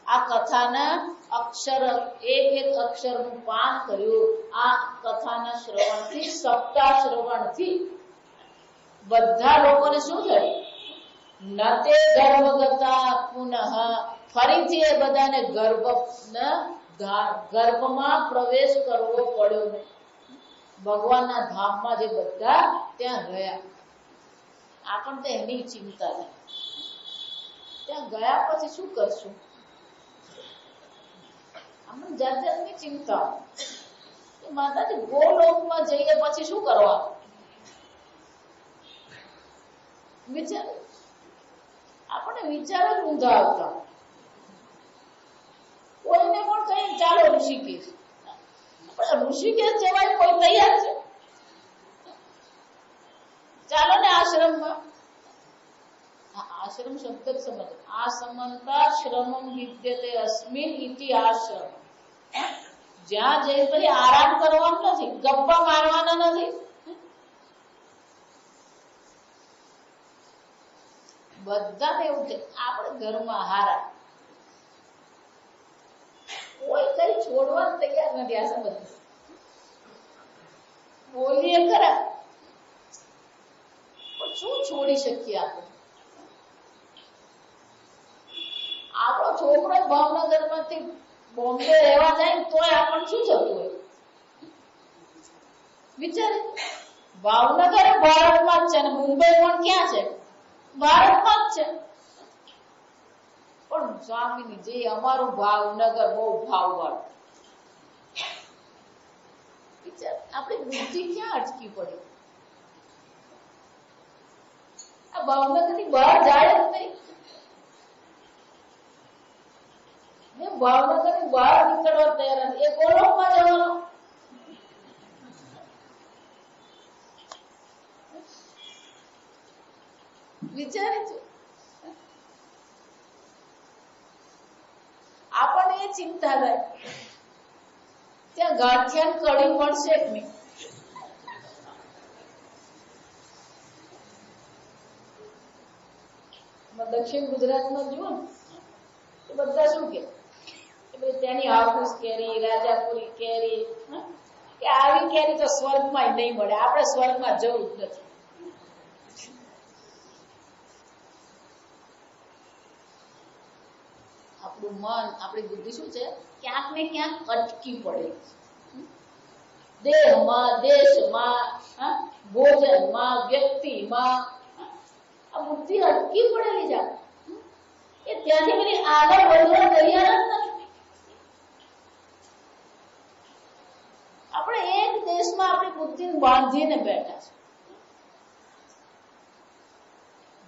આ કથાના અક્ષર એક અક્ષરનું પાન કર્યું. આ કથાના શ્રવણથી, સપ્તાહ શ્રવણથી બધા લોકોને શું થયું? નતે ગર્ભગતા પુનઃ. ફરીથી એ બધાને ગર્ભમાં પ્રવેશ કરવો પડ્યો નહીં. ભગવાનના ધામમાં જે બધા ત્યાં રહ્યા, આપણને તો એની ચિંતા થાય. ત્યાં ગયા પછી શું કરશું? આપણે જાત જાતની ચિંતા. માતાજી ગોલોકમાં જઈએ પછી શું કરવાનું? વિચાર, આપણે વિચાર જ ઊંધા આવતા. કોઈને પણ કહીએ ચાલો ઋષિકેશ, આપણે ઋષિકેશ જવાય કોઈ તૈયાર છે? ચાલો ને આશ્રમમાં. આશ્રમ શબ્દ જ સમજ. આ સમન્તા શ્રમમ વિદ્યતે અસ્મિન ઇતિ આશ્રમ. જ્યાં જઈ પછી આરામ કરવાનો નથી, ગપ્પા મારવાના નથી. બધાને એવું છે આપણે ઘરમાં હારા, કોઈ કઈ છોડવા તૈયાર નથી. આ સમજ બોલીએ ખરા, પણ શું છોડી શકીએ આપણે? આપણો છોકરો ભાવનગર માંથી બોમ્બે રહેવા જાય ને તોય આપણને શું થતું હોય વિચારે. ભાવનગર એ ભારતમાં જ છે ને મુંબઈ પણ ક્યાં છે? ભારતમાં જ છે. પણ સ્વામીની જે અમારું ભાવનગર બહુ ભાવવાળું. વિચાર આપણી બુદ્ધિ ક્યાં અટકી પડી? આ ભાવનગરની બહાર જાય જ નહીં. ભાવનગરની બહાર નીકળવા તૈયાર નથી. એ ગોલોકમાં જવાનો. વિચારે છે આપણને એ ચિંતા થાય ત્યાં ગાંઠિયા કઢી મળશે કે નહીં. દક્ષિણ ગુજરાતમાં જુઓ ને તો બધા શું કે ત્યાંની હાફૂસ કેરી, રાજાપુરી કેરી, કે આવી કેરી તો સ્વર્ગમાં નહીં મળે. આપણે સ્વર્ગમાં જવું જ નથી. આપણું મન, આપણી બુદ્ધિ શું છે? ક્યાંક ને ક્યાંક અટકી પડે. દેહમાં, દેશમાં, ભોજનમાં, વ્યક્તિમાં આ બુદ્ધિ અટકી પડેલી જાય. એ ત્યાંથી પેલી આગળ વધવા તૈયાર જ નથી. આપણે એક દેશમાં આપણી બુદ્ધિને બાંધીને બેઠા છે.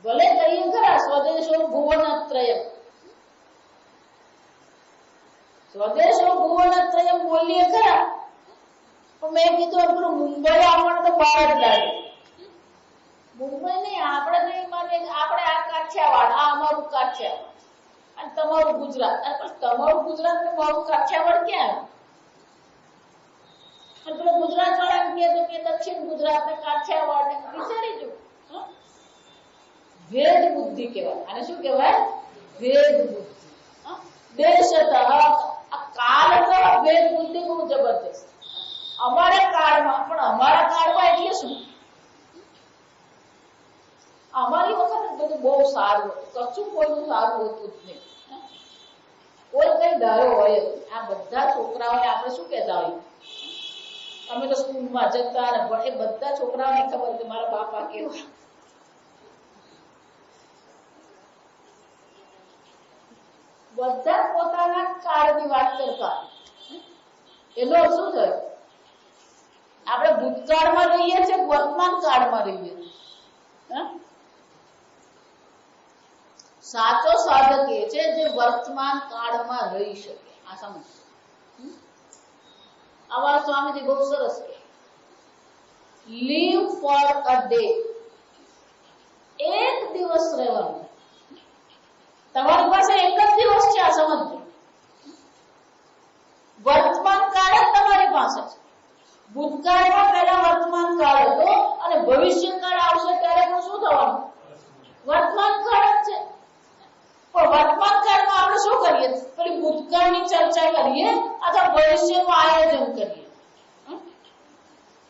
ભલે કહીએ ખરા સ્વદેશો ભુવનત્રયમ, સ્વદેશો ભુવનત્રયમ બોલીએ ખરા, પણ મેં કીધું આપણું મુંબઈ આપણને તો બહાર જ લાગે. મુંબઈ નહીં, આપણે નહીં માનીએ. આપણે આ કાઠિયાવાડ, આ અમારું કાઠિયાવાડ અને તમારું ગુજરાત. અને પછી તમારું ગુજરાત ને મારું કાઠિયાવાડ ક્યાં? અને પેલો ગુજરાત વાળા કહે તો કે દક્ષિણ ગુજરાત ને કાઠિયાવાડ ને વિચારી જો. ભેદ બુદ્ધિ કહેવાય. આને શું કહેવાય? ભેદ બુદ્ધિ. દેશતઃ આ કાલતઃ ભેદ બુદ્ધિ બહુ જબરદસ્ત. અમારા કાળમાં, પણ અમારા કાળમાં એટલે શું? અમારી વખત બધું બહુ સારું હતું. કશું કોઈનું સારું હોતું જ નહીં. કોઈ કઈ ધારો હોય. આ બધા છોકરાઓને આપણે શું કહેતા હોય? અમે તો સ્કૂલમાં જતા ને એ બધા છોકરાઓને ખબર કે મારા બાપા કેવા. બધા પોતાના કાળની વાત કરતા. એનો શું થયો? આપણે ભૂતકાળમાં રહીએ છીએ, વર્તમાન કાળમાં રહીએ છીએ. સાચો સાધક એ છે જે વર્તમાન કાળમાં રહી શકે. આ સમજ. આવા સ્વામીજી બહુ સરસ કે લીવ ફોર અ ડે. એક દિવસ રહેવાનું. તમારી પાસે એક જ દિવસ છે. આ સમજજો. વર્તમાન કાળ જ તમારી પાસે છે. ભૂતકાળમાં પહેલા વર્તમાન કાળ હતો અને ભવિષ્ય કાળ આવશે ત્યારે પણ શું થવાનું? વર્તમાન કાળ જ છે. પણ વર્તમાન કાળમાં આપણે શું કરીએ? પેલી ભૂતકાળની ચર્ચા કરીએ અથવા ભવિષ્યનું આયોજન કરીએ.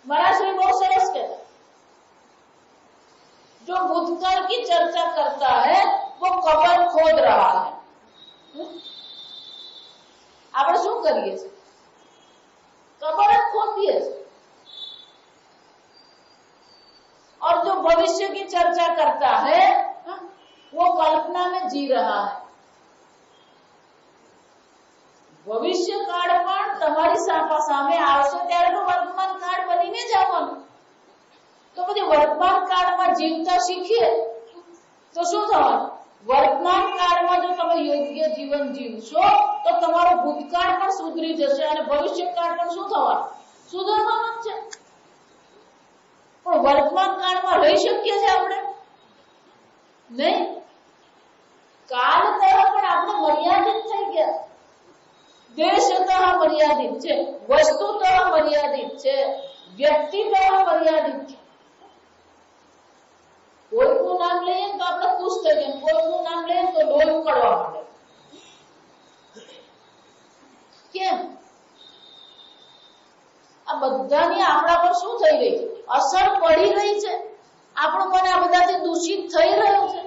મહારાજ બહુ સરસ કહેતા, जो भूतकाल की चर्चा करता है वो कबर खोद रहा है. આપણે શું કરીએ છીએ? कबर खोदिए. और जो भविष्य की चर्चा करता है वो कल्पना में जी रहा है. ભવિષ્ય કાળ પણ તમારી સામે આવશે ત્યારે તો વર્તમાન કાળ બનીને જ આવવાનું. તો પછી વર્તમાન કાળમાં જીવતા શીખીએ તો શું થવાનું? વર્તમાન કાળમાં જો તમે યોગ્ય જીવન જીવશો તો તમારો ભૂતકાળ પણ સુધરી જશે અને ભવિષ્ય કાળ પણ શું થવાનું? સુધરવાનું જ છે. પણ વર્તમાન કાળમાં રહી શકીએ છીએ આપણે? નહીં. કાળ તરફ પણ આપણે મર્યાદિત થઈ ગયા. દેશતઃ મર્યાદિત છે, વસ્તુતઃ મર્યાદિત છે, વ્યક્તિતઃ મર્યાદિત છે. કોઈનું નામ લઈએ તો આપણે ખુશ થઈ જાય, કોઈનું નામ લઈએ તો લોહી ઉકળવા માંડે. કેમ? આ બધાની આપણા પર શું થઈ રહી છે? અસર પડી રહી છે. આપણું મન આ બધાથી દૂષિત થઈ રહ્યું છે.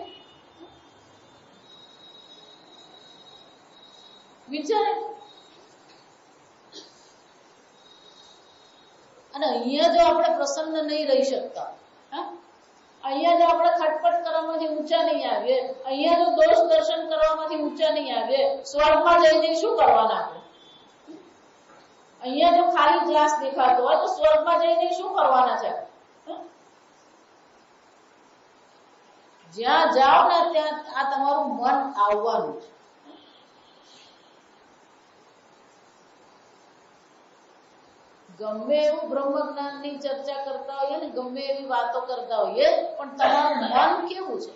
વિચારે અને અહીંયા જો આપણે પ્રસન્ન નહીં રહી શકતા, અહીંયા જો આપણે ખટપટ કરવામાંથી ઊંચા નહીં આવીએ, અહીંયા જો દોષ દર્શન કરવામાંથી ઊંચા નહીં આવીએ, સ્વર્ગમાં જઈને શું કરવાના આપણે? અહીંયા જો ખાલી ગ્લાસ દેખાતો હોય તો સ્વર્ગમાં જઈને શું કરવાના છે? જ્યાં જાઓ ને ત્યાં આ તમારું મન આવવાનું છે. ગમે એવું બ્રહ્મ જ્ઞાનની ચર્ચા કરતા હોઈએ ને, ગમે એવી વાતો કરતા હોઈએ, પણ તમારું મન કેવું છે?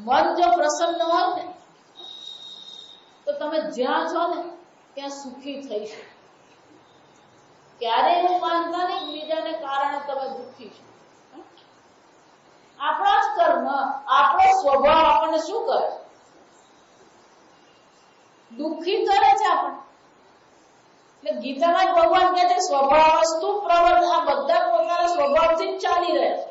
મન જો પ્રસન્ન હોય ને તો તમે જ્યાં છો ને ત્યાં સુખી થઈ શકો. ક્યારેય એવું માનતા નહીં બીજાને કારણે તમે દુઃખી છો. આપણા જ કર્મ, આપણો સ્વભાવ આપણને શું કરે? દુઃખી કરે છે આપણને. એટલે ગીતામાં ભગવાન કહે છે સ્વભાવસ્તુ પ્રવૃત્તિ, આ બધા પોતાના સ્વભાવથી જ ચાલી રહ્યા છે.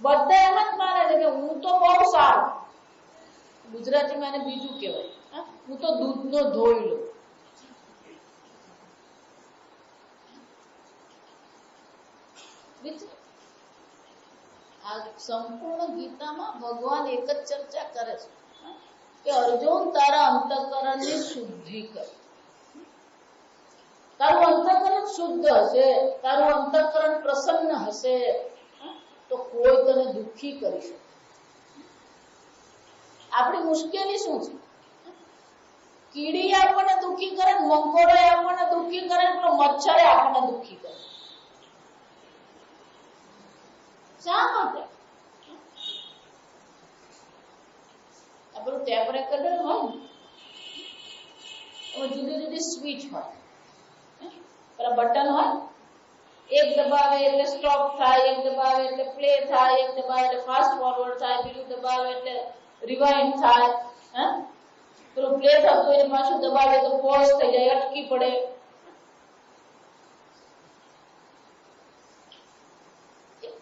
બધા એમ જ માને છે કે હું તો બહુ સારું. ગુજરાતીમાં એને બીજું કહેવાય, હું તો દૂધનો ધોઈ લઉં. આ સંપૂર્ણ ગીતામાં ભગવાન એક જ ચર્ચા કરે છે કે અર્જુન તારા અંતઃકરણની શુદ્ધિ કર. તારું અંતઃકરણ શુદ્ધ હશે, તારું અંતઃકરણ પ્રસન્ન હશે તો કોઈ તને દુઃખી કરી શકે. આપણી મુશ્કેલી શું છે? કીડી આપણને દુઃખી કરે, મંકોડો આપણને દુઃખી કરે, પણ મચ્છરે આપણને દુઃખી કરે. શા માટે? આપણું ટેપ રેકોર્ડર હોય ને, એમાં જુદી જુદી સ્વિચ હોય, પેલા બટન હોય, એક દબાવે એટલે સ્ટોપ થાય, એક દબાવે એટલે પ્લે થાય, એક દબાવે એટલે ફાસ્ટ ફોરવર્ડ થાય, બીજું દબાવે એટલે રિવાઇન્ડ થાય. પેલું પ્લે થતું હોય પાછું દબાવે તો પોઝ થઈ જાય, અટકી પડે.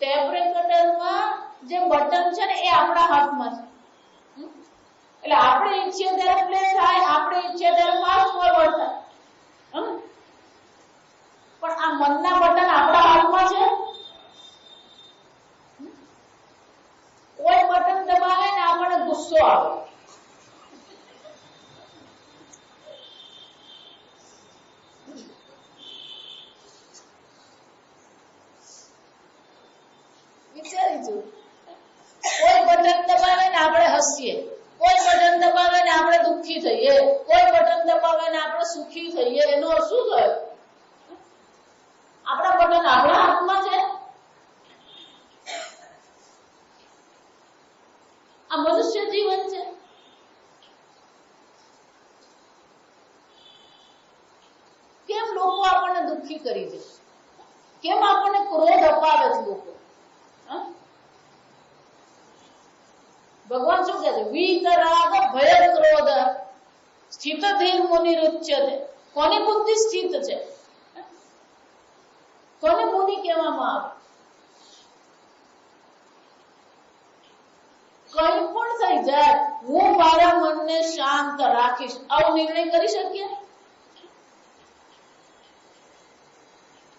ટેપ રેકોર્ડરમાં જે બટન છે ને એ આપણા હાથમાં છે. એટલે આપણે ઈચ્છીએ ત્યારે પ્લે થાય, આપણે ઈચ્છીએ ત્યારે ફાસ્ટ ફોરવર્ડ થાય. પણ આ મનના બટન આપણા હાથમાં છે. કોઈ બટન દબાવે ને આપણને ગુસ્સો આવે. વિચારીશું, કોઈ બટન દબાવે ને આપણે હસીએ, કોઈ બટન દબાવે ને આપણે દુઃખી થઈએ, કોઈ બટન દબાવે ને આપણે સુખી થઈએ. એનો શું થયો? આપણા બટન આપણા હાથમાં છે. આ મનુષ્ય જીવન છે. કેમ લોકો આપણને દુઃખી કરી દે? કેમ આપણને ક્રોધ અપાવે છે લોકો? ભગવાન શું કહે છે? વીતરાગ ભય ક્રોધ સ્થિત ધીર મુનિ રુચ્યતે. કોની બુદ્ધિ સ્થિત છે? કોને મુનિ કહેવામાં આવે? કઈ પણ થઈ જાય, હું મારા મનને શાંત રાખીશ, આવો નિર્ણય કરી શકીએ?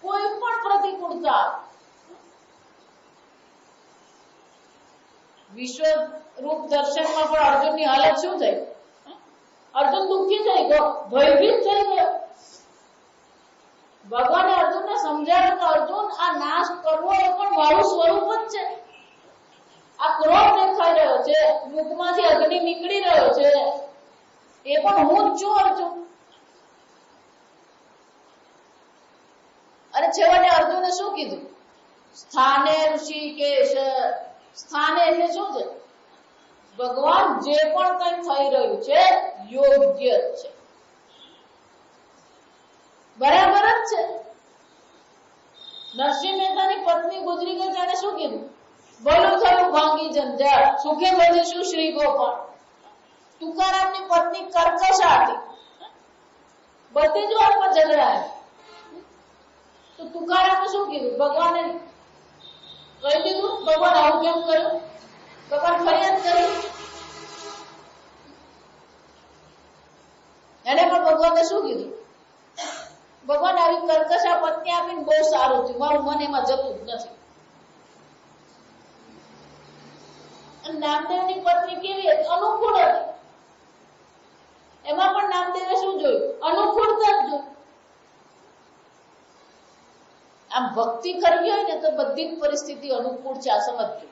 કોઈ પણ પ્રતિકૂળતા, વિશ્વ રૂપ દર્શનમાં પણ અર્જુનની હાલત શું થઈ? અર્જુન દુઃખી થઈ ગયો, ભયભીત થઈ ગયો. ભગવાને અર્જુનને સમજાવ્યું કે અર્જુન, આ નાશ કરવો એ પણ મારું સ્વરૂપ જ છે. આ ક્રોધ દેખાઈ રહ્યો છે, મુખમાંથી અગ્નિ નીકળી રહ્યો છે, એ પણ હું જ છું અર્જુન. અને છેવટે અર્જુને શું કીધું? સ્થાને ઋષિકેશ. સ્થાને એટલે શું છે? ભગવાન જે પણ કંઈ થઈ રહ્યું છે યોગ્ય છે, બરાબર જ છે. નરસિંહ મહેતાની પત્ની ગુજરી ગઈ, તેને શું કીધું? ભલું થયું ભાંગી જંજાળ, સુખે બધીશું શ્રી ગોપાલ. તુકારામની પત્ની કર્કશા હતી, બધી જ વાતમાં ઝઘડા. તો તુકારામે શું કીધું? ભગવાને કહી દીધું, ભગવાન આવું કેમ કર્યું? ભગવાન ફરિયાદ કરી. એને પણ ભગવાને શું કીધું? ભગવાન આવી કર્કશા પત્ની આપીને બહુ સારું થયું, મારું મન એમાં જતું જ નથી. નામદેવની પત્ની કેવી હતી? અનુકૂળ હતી. એમાં પણ નામદેવે શું જોયું? અનુકૂળતા જ જોયું. આમ ભક્તિ કરવી હોય ને તો બધી જ પરિસ્થિતિ અનુકૂળ છે, આ સમજજો.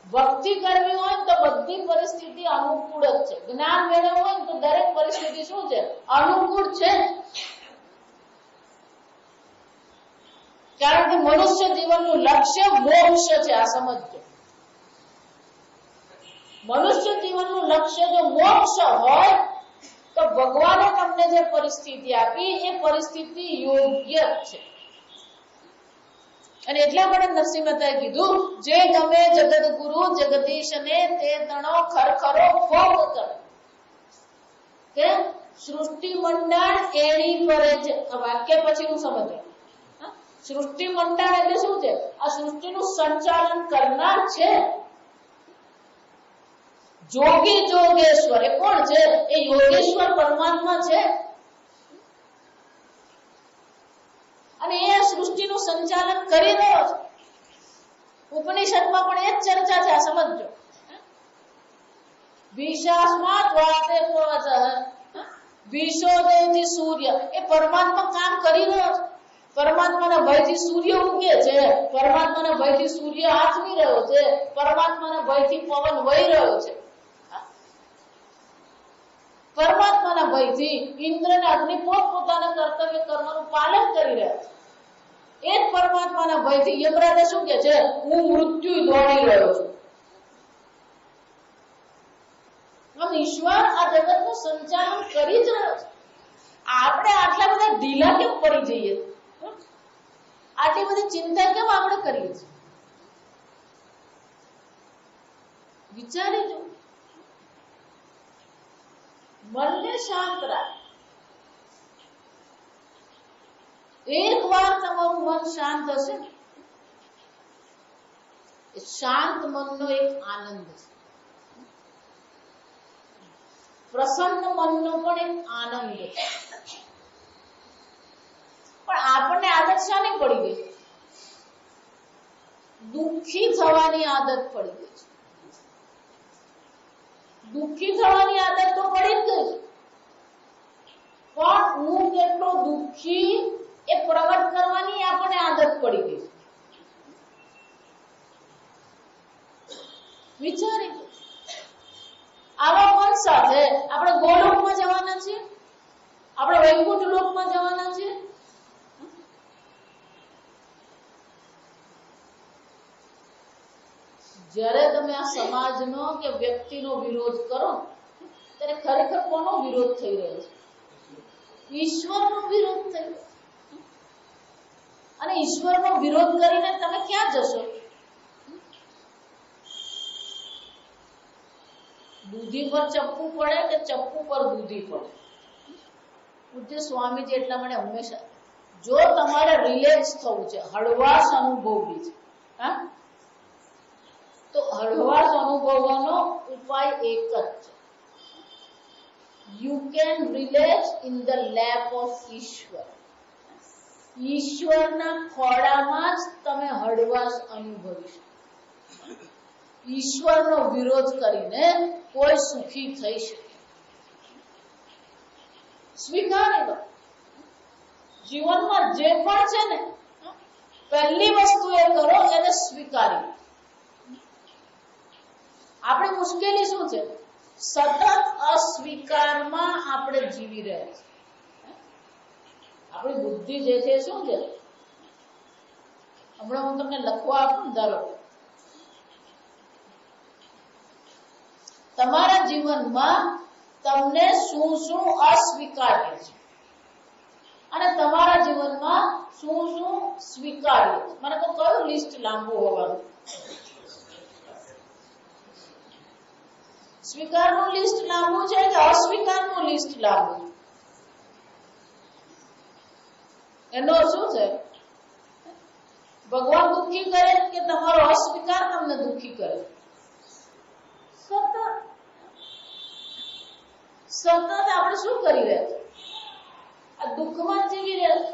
ભક્તિ કરવી હોય તો બધી પરિસ્થિતિ અનુકૂળ જ છે. જ્ઞાન મેળવવું હોય તો દરેક પરિસ્થિતિ શું છે? અનુકૂળ છે. કારણ કે મનુષ્ય જીવનનું લક્ષ્ય મોક્ષ છે, આ સમજજો. મનુષ્ય જીવનનું લક્ષ્ય જો મોક્ષ હોય તો ભગવાને તમને જે પરિસ્થિતિ આપી એ પરિસ્થિતિ યોગ્ય છે. અને એટલા માટે નરસિંહ મહેતાએ કીધું, જે ગમે જગત ગુરુ જગદીશને તે તણો ખરખરો ભોગ કરે. કે સૃષ્ટિ મંડાણ એણી કરે છે. આ વાક્ય પછી હું સમજો. સૃષ્ટિ મંડાણ એટલે શું છે? આ સૃષ્ટિનું સંચાલન કરનાર છે. જોગી જોગેશ્વર એ કોણ છે? એ યોગેશ્વર પરમાત્મા છે. અને એ સૃષ્ટિનું સંચાલન કરી રહ્યો છે. ઉપનિષદમાં પણ એ જ ચર્ચા છે, આ સમજો. વિશાસ્માત વાતે પવચ વિશોદેથી સૂર્ય, એ પરમાત્મા કામ કરી રહ્યો છે. પરમાત્માના ભયથી સૂર્ય ઉગે છે, પરમાત્માના ભયથી સૂર્ય આથમી રહ્યો છે, પરમાત્માના ભયથી પવન વહી રહ્યો છે, પરમાત્માના ભયથી ઇન્દ્ર અને અગ્નિ પોતાના કર્તવ્ય કર્મનું પાલન કરી રહ્યા છે. એ જ પરમાત્માના ભયથી યમરાજે શું કે છે? હું મૃત્યુ દોડી રહ્યો છું. આમ ઈશ્વર આ જગતનું સંચાલન કરી જ રહ્યો છે. આપણે આટલા બધા ઢીલા કેમ પડી જઈએ? આટલી બધી ચિંતા કેમ આપણે કરીએ છીએ? વિચારી જો. મનને શાંત રાખ. એક વાર તમારું મન શાંત હશે, એ શાંત મનનો એક આનંદ છે. પ્રસન્ન મનનો પણ એક આનંદ છે. પણ આપણને આદત શાની પડી ગઈ? દુઃખી થવાની આદત પડી ગઈ છે. દુઃખી થવાની આદત તો પડી જ ગઈ છે, પણ હું કેટલો દુઃખી એ પ્રગટ કરવાની આપણને આદત પડી ગઈ છે. વિચારી આવા મન સાથે આપણે ગોલોકમાં જવાના છીએ, આપણે વૈકુંઠ લોકમાં જવાના છીએ. જ્યારે તમે આ સમાજનો કે વ્યક્તિનો વિરોધ કરો ત્યારે ખરેખર કોનો વિરોધ થઈ રહ્યો છે? ઈશ્વરનો વિરોધ થઈ રહ્યો. અને ઈશ્વરનો વિરોધ કરીને તમે ક્યાં જશો? દૂધી પર ચપ્પુ પડે કે ચપ્પુ પર દૂધી પડે? પૂજ્ય સ્વામીજી એટલા માટે હંમેશા, જો તમારે રિલેક્સ થવું છે, હળવાશ અનુભવવી છે, હા, તો હળવાશ અનુભવવાનો ઉપાય એક જ છે. You can relax in the lap of ઈશ્વર. ઈશ્વરના ખોળામાં જ તમે હળવાશ અનુભવી શકો. ઈશ્વરનો વિરોધ કરીને કોઈ સુખી થઈ શકે? સ્વીકારી લો. જીવનમાં જે પણ છે ને, પહેલી વસ્તુ એ કરો, એને સ્વીકારી લો. આપણી મુશ્કેલી શું છે? સતત અસ્વીકારમાં આપણે જીવી રહ્યા છીએ. આપણી બુદ્ધિ જે છે શું છે? હમણાં હું તમને લખવા આપું, ધારો તમારા જીવનમાં તમને શું શું અસ્વીકાર્ય છે અને તમારા જીવનમાં શું શું સ્વીકાર્ય છે. મને તો કયું લિસ્ટ લાંબુ હોવાનું? સ્વીકારનું લિસ્ટ લાંબુ છે કે અસ્વીકારનું લિસ્ટ લાંબુ છે? એનો શું છે? ભગવાન દુઃખી કરે કે તમારો અસ્વીકાર તમને દુઃખી કરે? સતત સતત આપણે શું કરી રહ્યા છે? આ દુઃખમાં જીવી રહ્યા છે.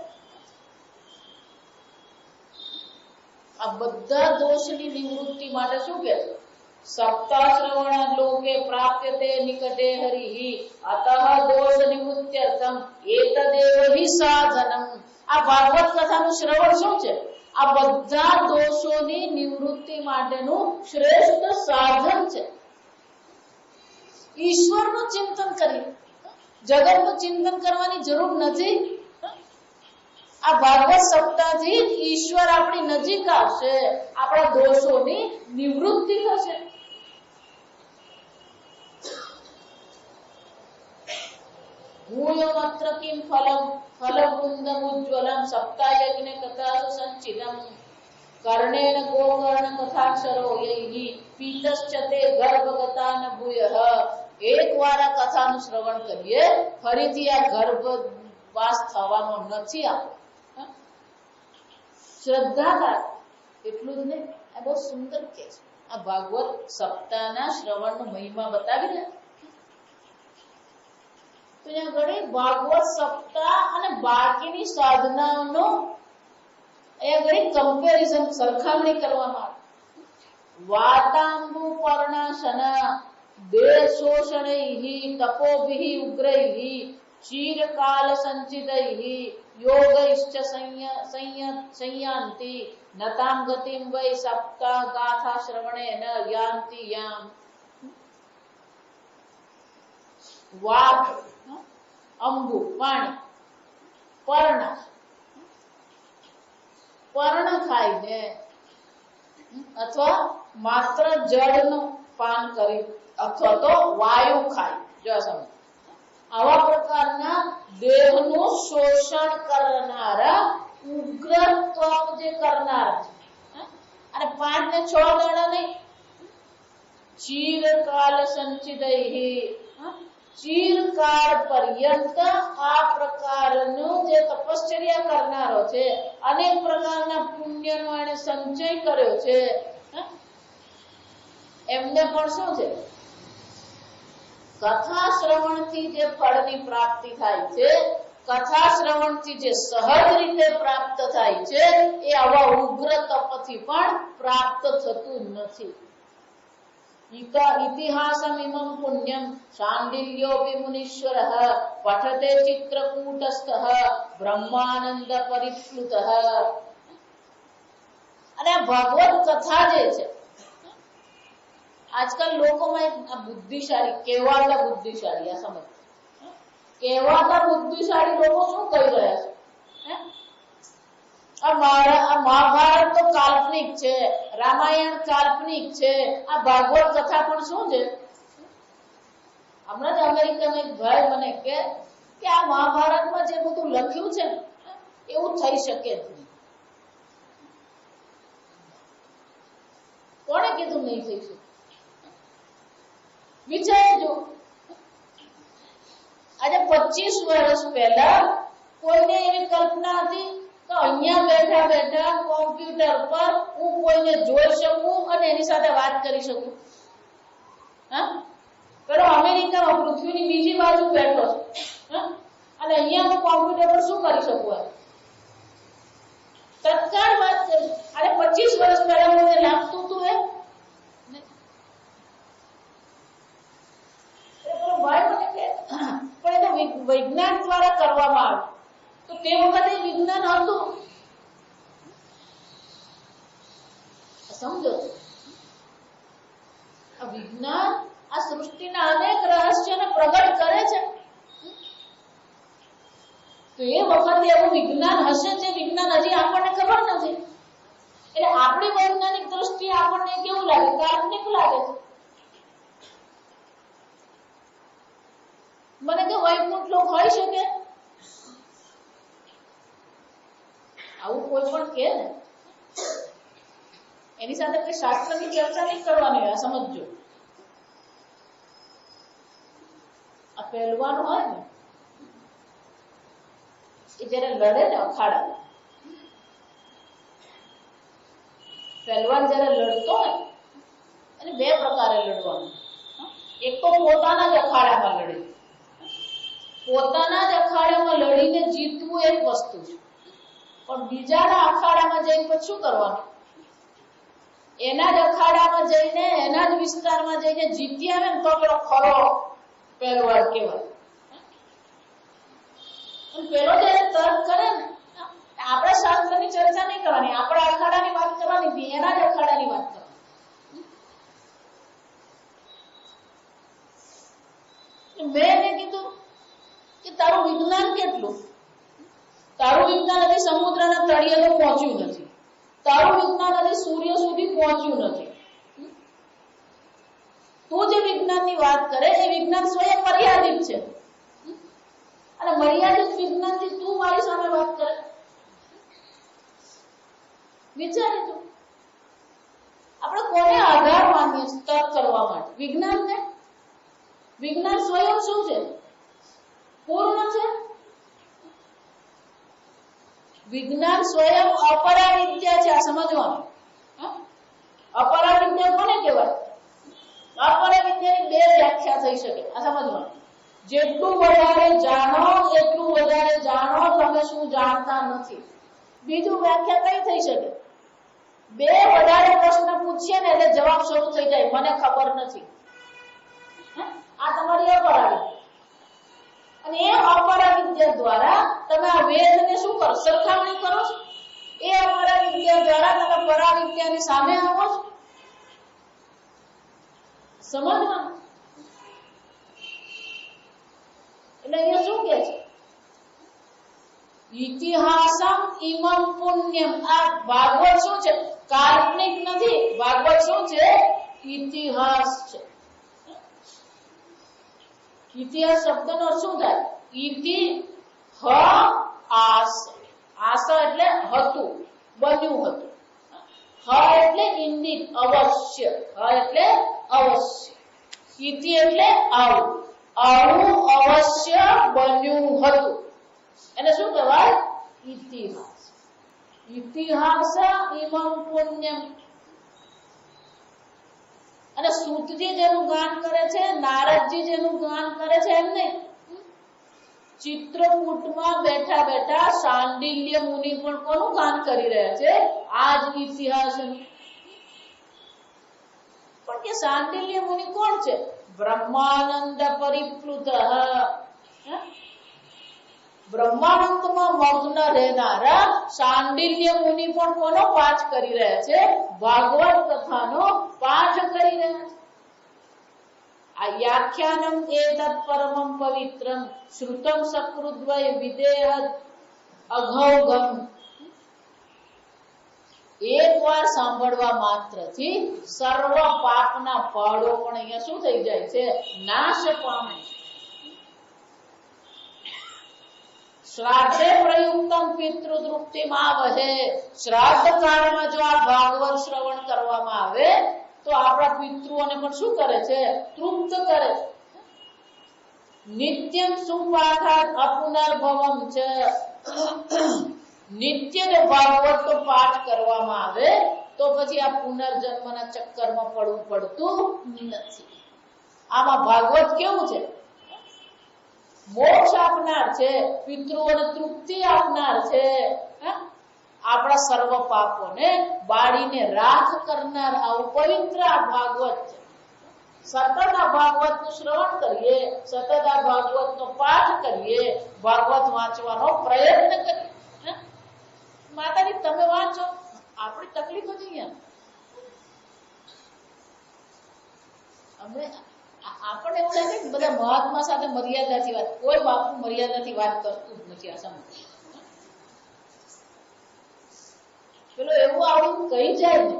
આ બધા દોષની નિવૃત્તિ માટે શું કે છે? સપ્તાહ શ્રવણ લોકે પ્રાપ્યતે નિકટે હરિ અતઃ દોષ નિવૃત્ત્યર્થમ એતદેવ હિ સાધનમ. આ ભાગવત કથાનું શ્રવણ શું છે? આ બધા દોષોની નિવૃત્તિ માટેનું શ્રેષ્ઠ સાધન છે. ઈશ્વરનું ચિંતન કરીએ, જગતનું ચિંતન કરવાની જરૂર નથી. આ ભાગવત સપ્તાહથી ઈશ્વર આપણી નજીક આવશે, આપણા દોષોની નિવૃત્તિ થશે. ભૂયમત્ર કિમ ફલમ ફલવૃંદમ ઉજ્જવલમ સપ્તાયજ્ઞ કથાસુ સંચિતમ કર્ણેન ગોકર્ણ કથાક્ષરો યૈ પીતશ્ચ તે ગર્ભગતાન ભૂયઃ. એકવાર આ કથાનું શ્રવણ કરીએ, ફરીથી આ ગર્ભવાસ થવાનો નથી. આપણો શ્રદ્ધા એટલું જ નહીં, આ બહુ સુંદર કે છે. આ ભાગવત સપ્તાહના શ્રવણનો મહિમા બતાવી દે. તો અહીંયા ઘણી ભાગવત સપ્તાહ અને બાકીની સાધનાઓનો અહીંયા ઘણી કમ્પેરિઝન, સરખામણી કરવામાં આવે. વાતાંબુ પર્ણાસન દેશોષણૈઃ તપોભિઃ ઉગ્રૈઃ ચીરકાલ સંચિતૈઃ યોગૈશ્ચ સંયાન્તિ નતામ ગતિમ વૈ સપ્તાહ ગાથા શ્રવણેન યાન્તિ યામ. વાત અંબુ પાણી, પર્ણ પર્ણ ખાઈને અથવા માત્ર જળનું પાન કરી અથવા તો વાયુ ખાય, જો સમજ આવા પ્રકારના દેહનું શોષણ કરનારા ઉગ્ર તપ જે કરનારા છે, અને 5 ને 6 દાડા નહીં, ચીરકાલ સંચિતૈઃ ચીરકાળ પર્યંત આ પ્રકારનું જે તપશ્ચર્યા કરનારો છે, અનેક પ્રકારના પુણ્યનો એને સંચય કર્યો છે, એમને પણ શું છે? કથા શ્રવણથી જે ફળની પ્રાપ્તિ થાય છે, કથા શ્રવણથી જે સહજ રીતે પ્રાપ્ત થાય છે, એ આવા ઉગ્ર તપથી પણ પ્રાપ્ત થતું નથી. ઇતિહાસમિમં પુણ્યમ શાંડિલ્યોપી મુનીશ્વરઃ પઠતે ચિત્રકૂટસ્થઃ બ્રહ્માનંદ પરિપ્લુતઃ. અને ભાગવત કથા જે છે, આજકાલ લોકોમાં બુદ્ધિશાળી, કહેવાતા બુદ્ધિશાળી, આ સમજ, કહેવાતા બુદ્ધિશાળી લોકો શું કહી રહ્યા છે? આ મહાભારત તો કાલ્પનિક છે, રામાયણ કાલ્પનિક છે, આ ભાગવત કથા પણ શું છે? હમણાં જ અમેરિકામાં એક ભાઈ મને કે આ મહાભારતમાં જે બધું લખ્યું છે એવું થઈ શકે જ નહીં. કોણે કીધું નહીં થઈ શકે? વિચારજો, આજે 25 વર્ષ પહેલા કોઈને એવી કલ્પના હતી તો અહીંયા બેઠા બેઠા કોમ્પ્યુટર પર હું કોઈને જોઈ શકું અને એની સાથે વાત કરી શકું? હા, પેલો અમેરિકામાં પૃથ્વીની બીજી બાજુ બેઠો છે, અને અહીંયા હું કોમ્પ્યુટર પર શું કરી શકું? તત્કાળ વાત કરી. અને 25 વર્ષ પહેલા મને લાગતું હતું વિજ્ઞાન દ્વારા કરવામાં આવ્યું, તો તે વખતે વિજ્ઞાન હતું. સમજો, આ વિજ્ઞાન આ સૃષ્ટિના અનેક રહસ્યોને પ્રગટ કરે છે. તો એ વખતે એવું વિજ્ઞાન હશે જે વિજ્ઞાન હજી આપણને ખબર નથી. એટલે આપણી વૈજ્ઞાનિક દ્રષ્ટિએ આપણને કેવું લાગે? કાલ્પનિક લાગે છે. મને કે વૈકુંઠ લોક હોઈ શકે, આવું કોઈ પણ કે ને એની સાથે કોઈ શાસ્ત્રની ચર્ચા નહીં કરવાની હોય. સમજો, આ પહેલવાન હોય ને એ જયારે લડે ને અખાડા, પહેલવાન જયારે લડતો હોય અને 2 પ્રકારે લડવાનું. એક તો પોતાના જ અખાડામાં લડે, પોતાના જ અખાડામાં લડીને જીતવું એક વસ્તુ છે, પણ બીજાના અખાડામાં જઈને પછી શું કરવાનું? એના જ અખાડામાં જઈને એના જ વિસ્તારમાં જઈને જીતી આવે ને તો પેલો ખરો પહેલવાન કહેવાય. પેલો જે તર્ક કરે ને, આપણે શાસ્ત્રની ચર્ચા નહીં કરવાની, આપણા અખાડાની વાત કરવાની, એના જ અખાડાની વાત કરવાની. મેં એને કીધું કે તારું વિજ્ઞાન કેટલું? તારું વિજ્ઞાન હજી સમુદ્રના તળિયે તો પહોંચ્યું નથી, તારું વિજ્ઞાન હજી સૂર્ય સુધી પહોંચ્યું નથી. તું જે વિજ્ઞાનની વાત કરે એ વિજ્ઞાન સ્વયં મર્યાદિત છે, અને મર્યાદિત વિજ્ઞાનથી તું મારી સામે વાત કરે? વિચારે તું, આપણે કોને આધાર માનીએ તર્ક કરવા માટે? વિજ્ઞાનને? વિજ્ઞાન સ્વયં શું છે? પૂર્ણ છે. વિજ્ઞાન સ્વયં અપરાવિદ્યા છે, આ સમજવાનું. અપરાવિદ્યા કોને કહેવાય? અપરાવિદ્યાની બે વ્યાખ્યા થઈ શકે, આ સમજવાનું. જેટલું વધારે જાણો એટલું વધારે જાણો, તમે શું જાણતા નથી. બીજું વ્યાખ્યા કઈ થઈ શકે? બે વધારે પ્રશ્ન પૂછીએ ને એટલે જવાબ શરૂ થઈ જાય, મને ખબર નથી. આ તમારી અપરાવિદ્યા. અને એ અપરાવિદ્યા દ્વારા તમે આ વેદને શું કરો? સરખામણી કરો છો. એ અપરાવિદ્યા દ્વારા તમે પરાવિદ્યાની સામે આવો છો. સમજવાનું. એટલે અહીંયા શું કે છે? ઇતિહાસમ ઇમમ પુણ્યમ. આ ભાગવત શું છે? કાલ્પનિક નથી. ભાગવત શું છે? ઇતિહાસ છે. ઇતિહાસ શબ્દનો શું થાય? ઇતિ હ આસ. આસ એટલે હતું, બન્યું હતું. હ એટલે ઇન્ડિક, અવશ્ય. હ એટલે અવશ્ય. ઇતિ એટલે આવું, આવું અવશ્ય બન્યું હતું. એને શું કહેવાય? ઇતિહાસ. ઇતિહાસ ઇમમ પુણ્યમ. અને સૂતજી જેનું ગાન કરે છે, નારદજી જેનું ગાન કરે છે એમ નહીં. ચિત્રકૂટમાં બેઠા બેઠા શાંડિલ્ય મુનિ પણ કોનું ગાન કરી રહ્યા છે? આ જ ઇતિહાસનું. પણ કે શાંડિલ્ય મુનિ કોણ છે? બ્રહ્માનંદ પરિપ્લુત. બ્રહ્માનંદમાં મગ્ન રહેનારા શાંડિલ્ય મુનિ પણ કોનો પાઠ કરી રહ્યા છે? ભાગવત કથાનો પાઠ કરી રહ્યા છે. આ વ્યાખ્યાનમ એતત પરમં પવિત્રમ શ્રુતમ સકૃદ્વય વિદેહ અઘૌગમ. એકવાર સાંભળવા માત્રથી સર્વ પાપના ફળો પણ અહીંયા શું થઈ જાય છે? નાશ પામે છે. શ્રાદ્ધે પ્રયુક્તમ પિતૃતૃપ્તિમાવહે. શ્રાદ્ધ કાળમાં જો આ ભાગવત શ્રવણ કરવામાં આવે તો આપણા પિતૃઓને પણ શું કરે છે? તૃપ્ત કરે છે. નિત્યમ સુપાઠાત અપુનર્ભવમ છે. નિત્ય જો ભાગવત પાઠ કરવામાં આવે તો પછી આ પુનર્જન્મના ચક્કરમાં પડવું પડતું નથી. આમાં ભાગવત કેવું છે? મોક્ષ આપનાર છે, પિતૃઓને તૃપ્તિ આપનાર છે, આપણા સર્વ પાપોને બાળીને રાખ કરનાર આવું પવિત્ર આ ભાગવત છે. સતત આ ભાગવતનું શ્રવણ કરીએ, સતત આ ભાગવતનો પાઠ કરીએ, ભાગવત વાંચવાનો પ્રયત્ન કરીએ. માતાજી તમે વાંચો, આપણી તકલીફ જ અહીંયા. આપણને એવું લાગે કે બધા મહાત્મા સાથે મર્યાદાથી વાત, કોઈ બાપુ મર્યાદાથી વાત કરતું જ નથી. આ સમજ પેલો એવું આવું કહી જાય ને,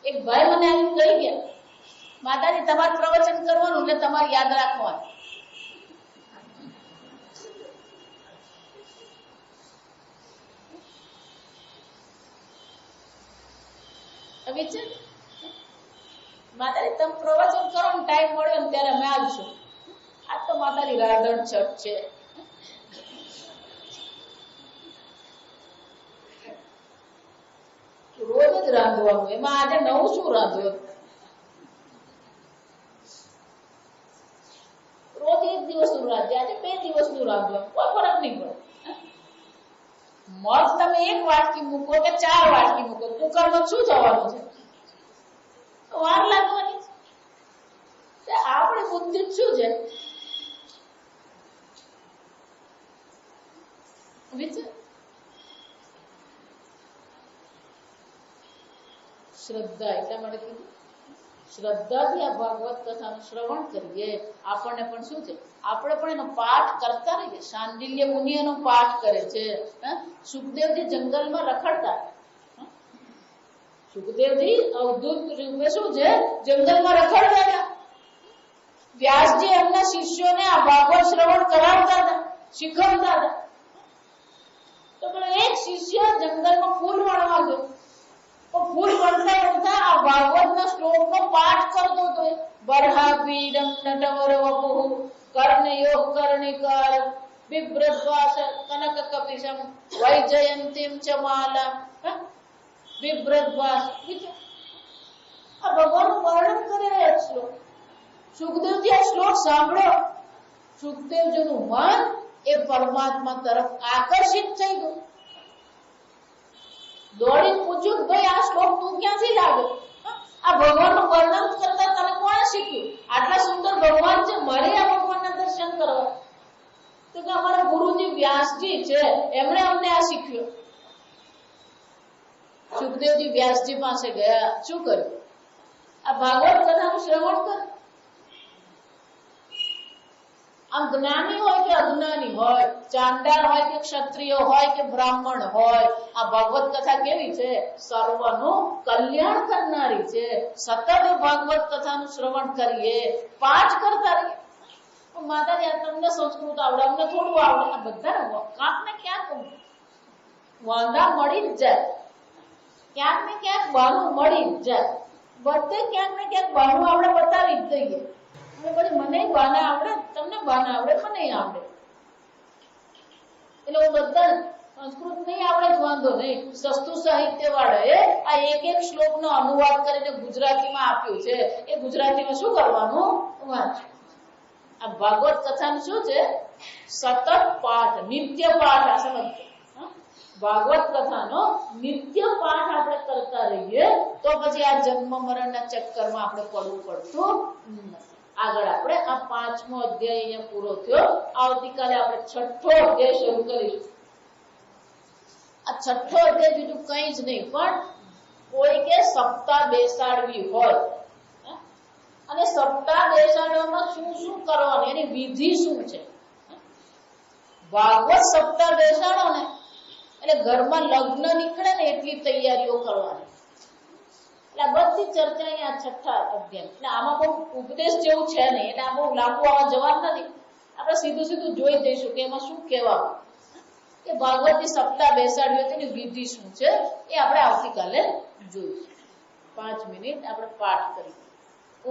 એક ભાઈ મને આવીને કહી ગયા, માતાજી તમારે પ્રવચન કરવાનું એટલે તમારે યાદ રાખવાનું. માતાજી તમે પ્રવચન કરો ને ટાઈમ મળ્યો ને ત્યારે અમે આવશું. આ તો માતાજી રાધણ છઠ છે. રોજ જ રાંધવાનું, એમાં આજે નવું શું રાંધવું? રોજ એ જ દિવસનું રાજ્ય, આજે 2 દિવસનું રાજ્ય, કોઈ ફરક નહીં પડે. મધ તમે 1 વાટકી મૂકો કે 4 વાટકી મૂકો, કુકરમાં શું થવાનું છે? વાર લાગવાની છે. આપણી બુદ્ધિ શું છે? શ્રદ્ધા. એટલા માટે કીધું શ્રદ્ધાથી આ ભાગવત કથાનું શ્રવણ કરીએ. આપણને પણ શું છે? આપણે પણ એનો પાઠ કરતા રહીએ. શાંડિલ્ય મુનિ એનો પાઠ કરે છે. સુખદેવજી જંગલમાં રખડતા. સુખદેવજી અવધૂત રૂપે શું છે? જંગલમાં રખડતા હતા. વ્યાસજી એમના શિષ્યોને આ ભાગવત શ્રવણ કરાવતા હતા, શીખવતા હતા. તો પણ એક શિષ્ય જંગલમાં ફૂલ વણવા ગયો. તો ફૂલ વણતા વણતા આ ભાગવતના શ્લોકનો પાઠ કરતો હતો. બર્હાપીડમ નટવર વપુઃ કર્ણયોઃ કર્ણિકાર બિભ્રદ્વાસ કનક કપિશમ વૈજયંતીમ ચ માલા. બિભ્રદ્વાસ આ ભગવાનનું વર્ણન કરી રહ્યા શ્લોક. સુખદેવજી આ શ્લોક સાંભળ્યો. સુખદેવજીનું મન એ પરમાત્મા તરફ આકર્ષિત થઈ ગયું. દોડીને પૂછ્યું, ભાઈ આ શ્લોક તું ક્યાંથી લાવ્યો? આ ભગવાનનું વર્ણન કરતા તને કોણે શીખ્યું? આટલા સુંદર ભગવાન છે, મારે આ ભગવાનના દર્શન કરવા. તો કે અમારા ગુરુજી વ્યાસજી છે, એમણે અમને આ શીખ્યું. સુખદેવજી વ્યાસજી પાસે ગયા. શું કર્યું? આ ભાગવત કથાનું શ્રવણ કર. આમ જ્ઞાની હોય કે અજ્ઞાની હોય, ચાંડાળ હોય કે ક્ષત્રિય હોય કે બ્રાહ્મણ હોય, આ ભાગવત કથા કેવી છે? સર્વનું કલ્યાણ કરનારી છે. સતત ભાગવત કથાનું શ્રવણ કરીએ, પાઠ કરતા રહીએ. માતાજી આ તમને સંસ્કૃત આવડે, અમને થોડું આવડે. આ બધા ક્યાંક ને ક્યાંક વાંધા મળી જ જાય. ક્યાંક ને ક્યાંક બહાનું મળી જ જાય. બધે ક્યાંક ને ક્યાંક બહાનું આપણે બતાવી જ દઈએ. પછી મને બાના આવડે, તમને બાના આવડે, મને આવડે. એટલે હું બધા સંસ્કૃત નહીં આવડે જ વાંધો નહીં. સસ્તું સાહિત્ય વાળાએ આ એક શ્લોકનો અનુવાદ કરીને ગુજરાતીમાં આપ્યું છે. એ ગુજરાતીમાં શું કરવાનું? વાંચવું. આ ભાગવત કથાનું શું છે? સતત પાઠ, નિત્ય પાઠ. આ સમજ. ભાગવત કથાનો નિત્ય પાઠ આપણે કરતા રહીએ તો પછી આ જન્મ મરણના ચક્કરમાં આપણે પડવું પડતું નથી. આગળ આપણે આ 5મો અધ્યાય અહીંયા પૂરો થયો. આવતીકાલે આપણે 6થો અધ્યાય શરૂ કરીશું. આ 6થો અધ્યાય બીજું કંઈ જ નહીં, પણ કોઈ કે સપ્તાહ બેસાડવી હોય અને સપ્તાહ બેસાડવામાં શું શું કરવાનું, એની વિધિ શું છે. ભાગવત સપ્તાહ બેસાડો ને એટલે ઘરમાં લગ્ન નીકળે ને એટલી તૈયારીઓ કરવાની. એટલે બધી ચર્ચા અહીંયા 6થા અધ્યાય. એટલે આમાં બહુ ઉપદેશ જેવું છે નહીં, એટલે આ બહુ લાંબુ આવા જવાબ નથી. આપણે સીધું સીધું જોઈ જઈશું કે એમાં શું કહેવાનું. કે ભાગવતની સપ્તાહ બેસાડ્યો તેની વિધિ શું છે એ આપણે આવતીકાલે જોઈશું. 5 મિનિટ આપણે પાઠ કરીએ.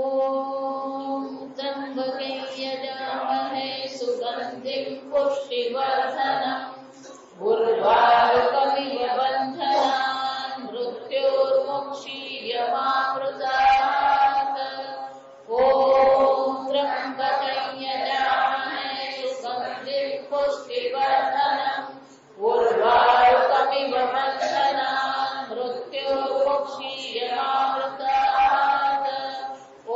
ઓમ ત્રંબકે યજામહે સુગંધિં પુષ્ટિવર્ધનં ઉર્વારુકમિવ બંધનાન મૃત્યોર્મુક્ષીયમામૃતાત. ઓમ ત્રંબકે યજામહે સુગંધિં પુષ્ટિવર્ધનં ઉર્વારુકમિવ બંધનાન મૃત્યોર્મુક્ષીયમામૃતાત.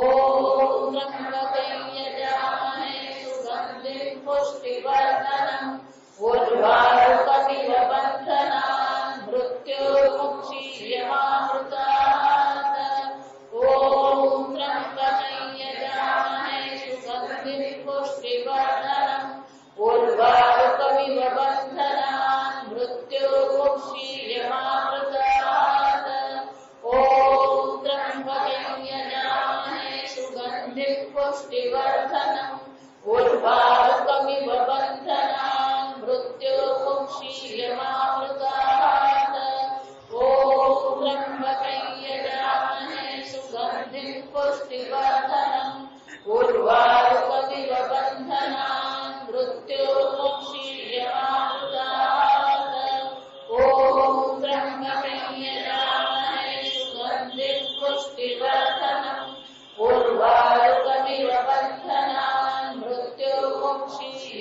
ઓમ ત્રંબકે યજામહે સુગંધિં પુષ્ટિવર્ધનં ઉર્વારુકમિવ બંધનાન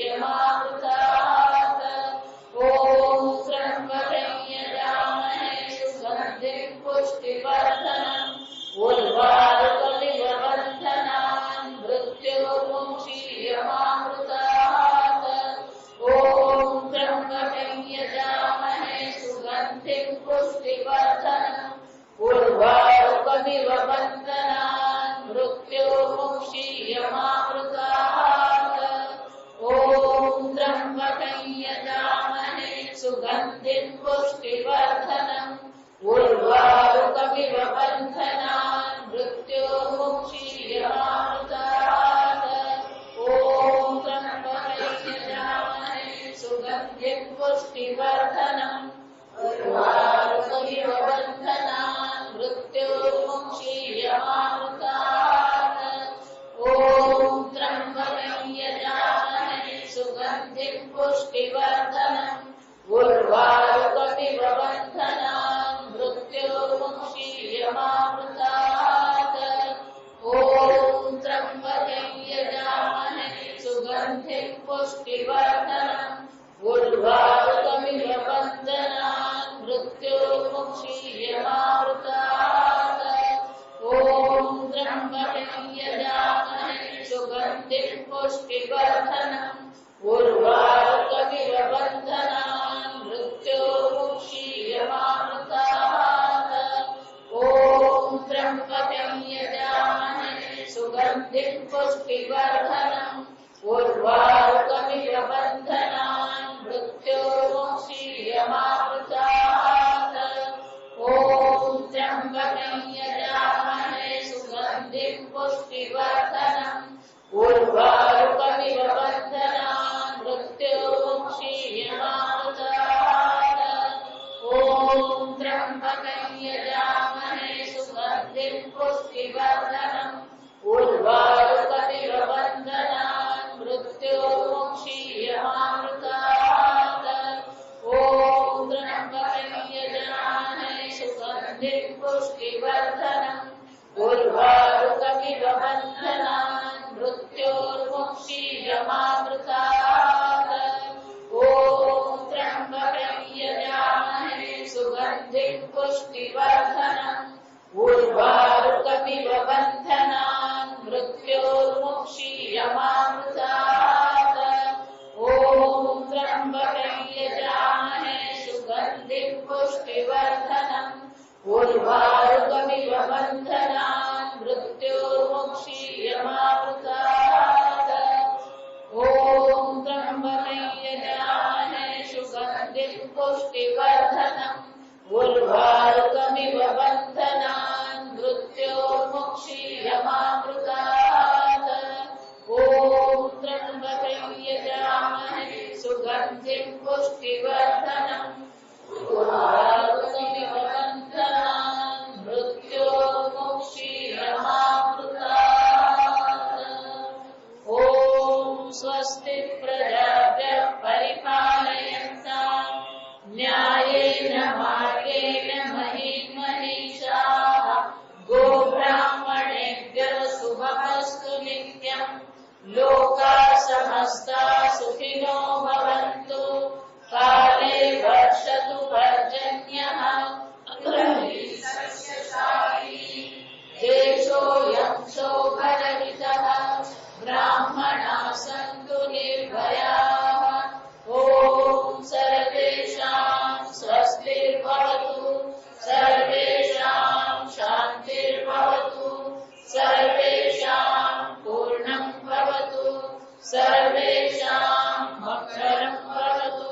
यमामृतात्। ॐ त्र्यम्बकं यजामहे सुगन्धिं पुष्टिवर्धनम् उर्वारुकमिव बन्धनान् मृत्योर्मुक्षीयमामृतात्। ॐ त्र्यम्बकं यजामहे सुगन्धिं पुष्टिवर्धनम् उर्वारुकमिव बन्धनान् मृत्योर्मुक्षीयमामृतात्। ॐ त्र्यम्बकं यजामहे सुगन्धिं पुष्टिवर्धनम् उर्वारुकमिव बन्धनान् मृत्योर्मुक्षीयमामृतात्। ॐ त्र्यम्बकं यजामहे सुगन्धिं पुष्टिवर्धनम् उर्वारुकमिव बन्धनान् मृत्योर्मुक्षीयमामृतात्। ॐ त्र्यम्बकं यजामहे सुगन्धिं पुष्टिवर्धनम् उर्वारुकमिव बन्धनान् मृत्योर्मुक्षीयमामृतात्। ॐ त्र्यम्बकं यजामहे सुगन्धिं पुष्टिवर्धनम् उर्वारुकमिव बन्धनान् मृत्योर्मुक्षीयमामृतात्। ॐ त्र्यम्बकं यजामहे सुगन्धिं पुष्टिवर्धनम् उर्वारुकमिव बन्धनान् मृत्योर्मुक्षीयमामृतात्। ॐ त्र्यम्बकं यजामहे सुगन्धिं पुष्टिवर्धनम् उर्वारुकमिव बन्धनान् मृत्योर्मुक्षीयमामृतात्। ॐ त्र्यम्बकं यजामहे सुगन्धिं पुष्टिवर्धनम् उर्वारुकमिव बन्धनान् मृत्योर्मुक्षीयमामृतात्। ॐ त्र्यम्बकं यजामहे सुगन्धिं पुष्टिवर्धनम् उर्वारुकमिव बन्धनान् मृत्योर्मुक्षीयमामृतात्। ॐ त्र्यम्बकं यजामहे सुगन्धिं पुष्टिवर्धनम् उर्वारुकमिव बन्धनान् मृत्योर्मुक्षीयमामृतात्। ॐ त्र्यम्बकं यजामहे सुगन्धिं पुष्टिवर्धनम् उर्वारुकमिव बन्धनान् मृत्योर्मुक्षीयमामृतात्। ॐ त्र्यम्बकं यजामहे सुगन्धिं पुष्टिवर्धनम् उर्वारुकमिव बन्धनान् मृत्योर्मुक्षीयमामृतात्। ॐ त्र्यम्बकं यजामहे सुगन्धिं पुष्टिवर्धनम् उर्वारुकमिव बन्धनान् मृत्योर्मुक्षीयमामृतात्। ॐ त्र्यम्बकं यजामहे सुगन्धिं पुष्टिवर्धनम् उर्वारुकमिव बन्धनान् मृत्योर्मुक्षीयमामृतात्। ॐ स्वस्ति प्रजाभ्यः परिपालयन्ताम् न्यायेन मार्गेण महीं महिषाः गोब्राह्मणेभ्यः शुभमस्तु नित्यम्। लोकाः समस्ताः सुखिनो भवन्तु। काले वर्षतु पर्जन्यः सस्यशाली देशोऽयं शोभरहितः। ब्राह्मणाः सन्तु निर्भयाः। ॐ सर्वेषां स्वस्तिर्भवतु। सर्वेषां शान्तिर्भवतु। सर्वेषां पूर्णं भवतु। सर्वेषां मङ्गलं भवतु।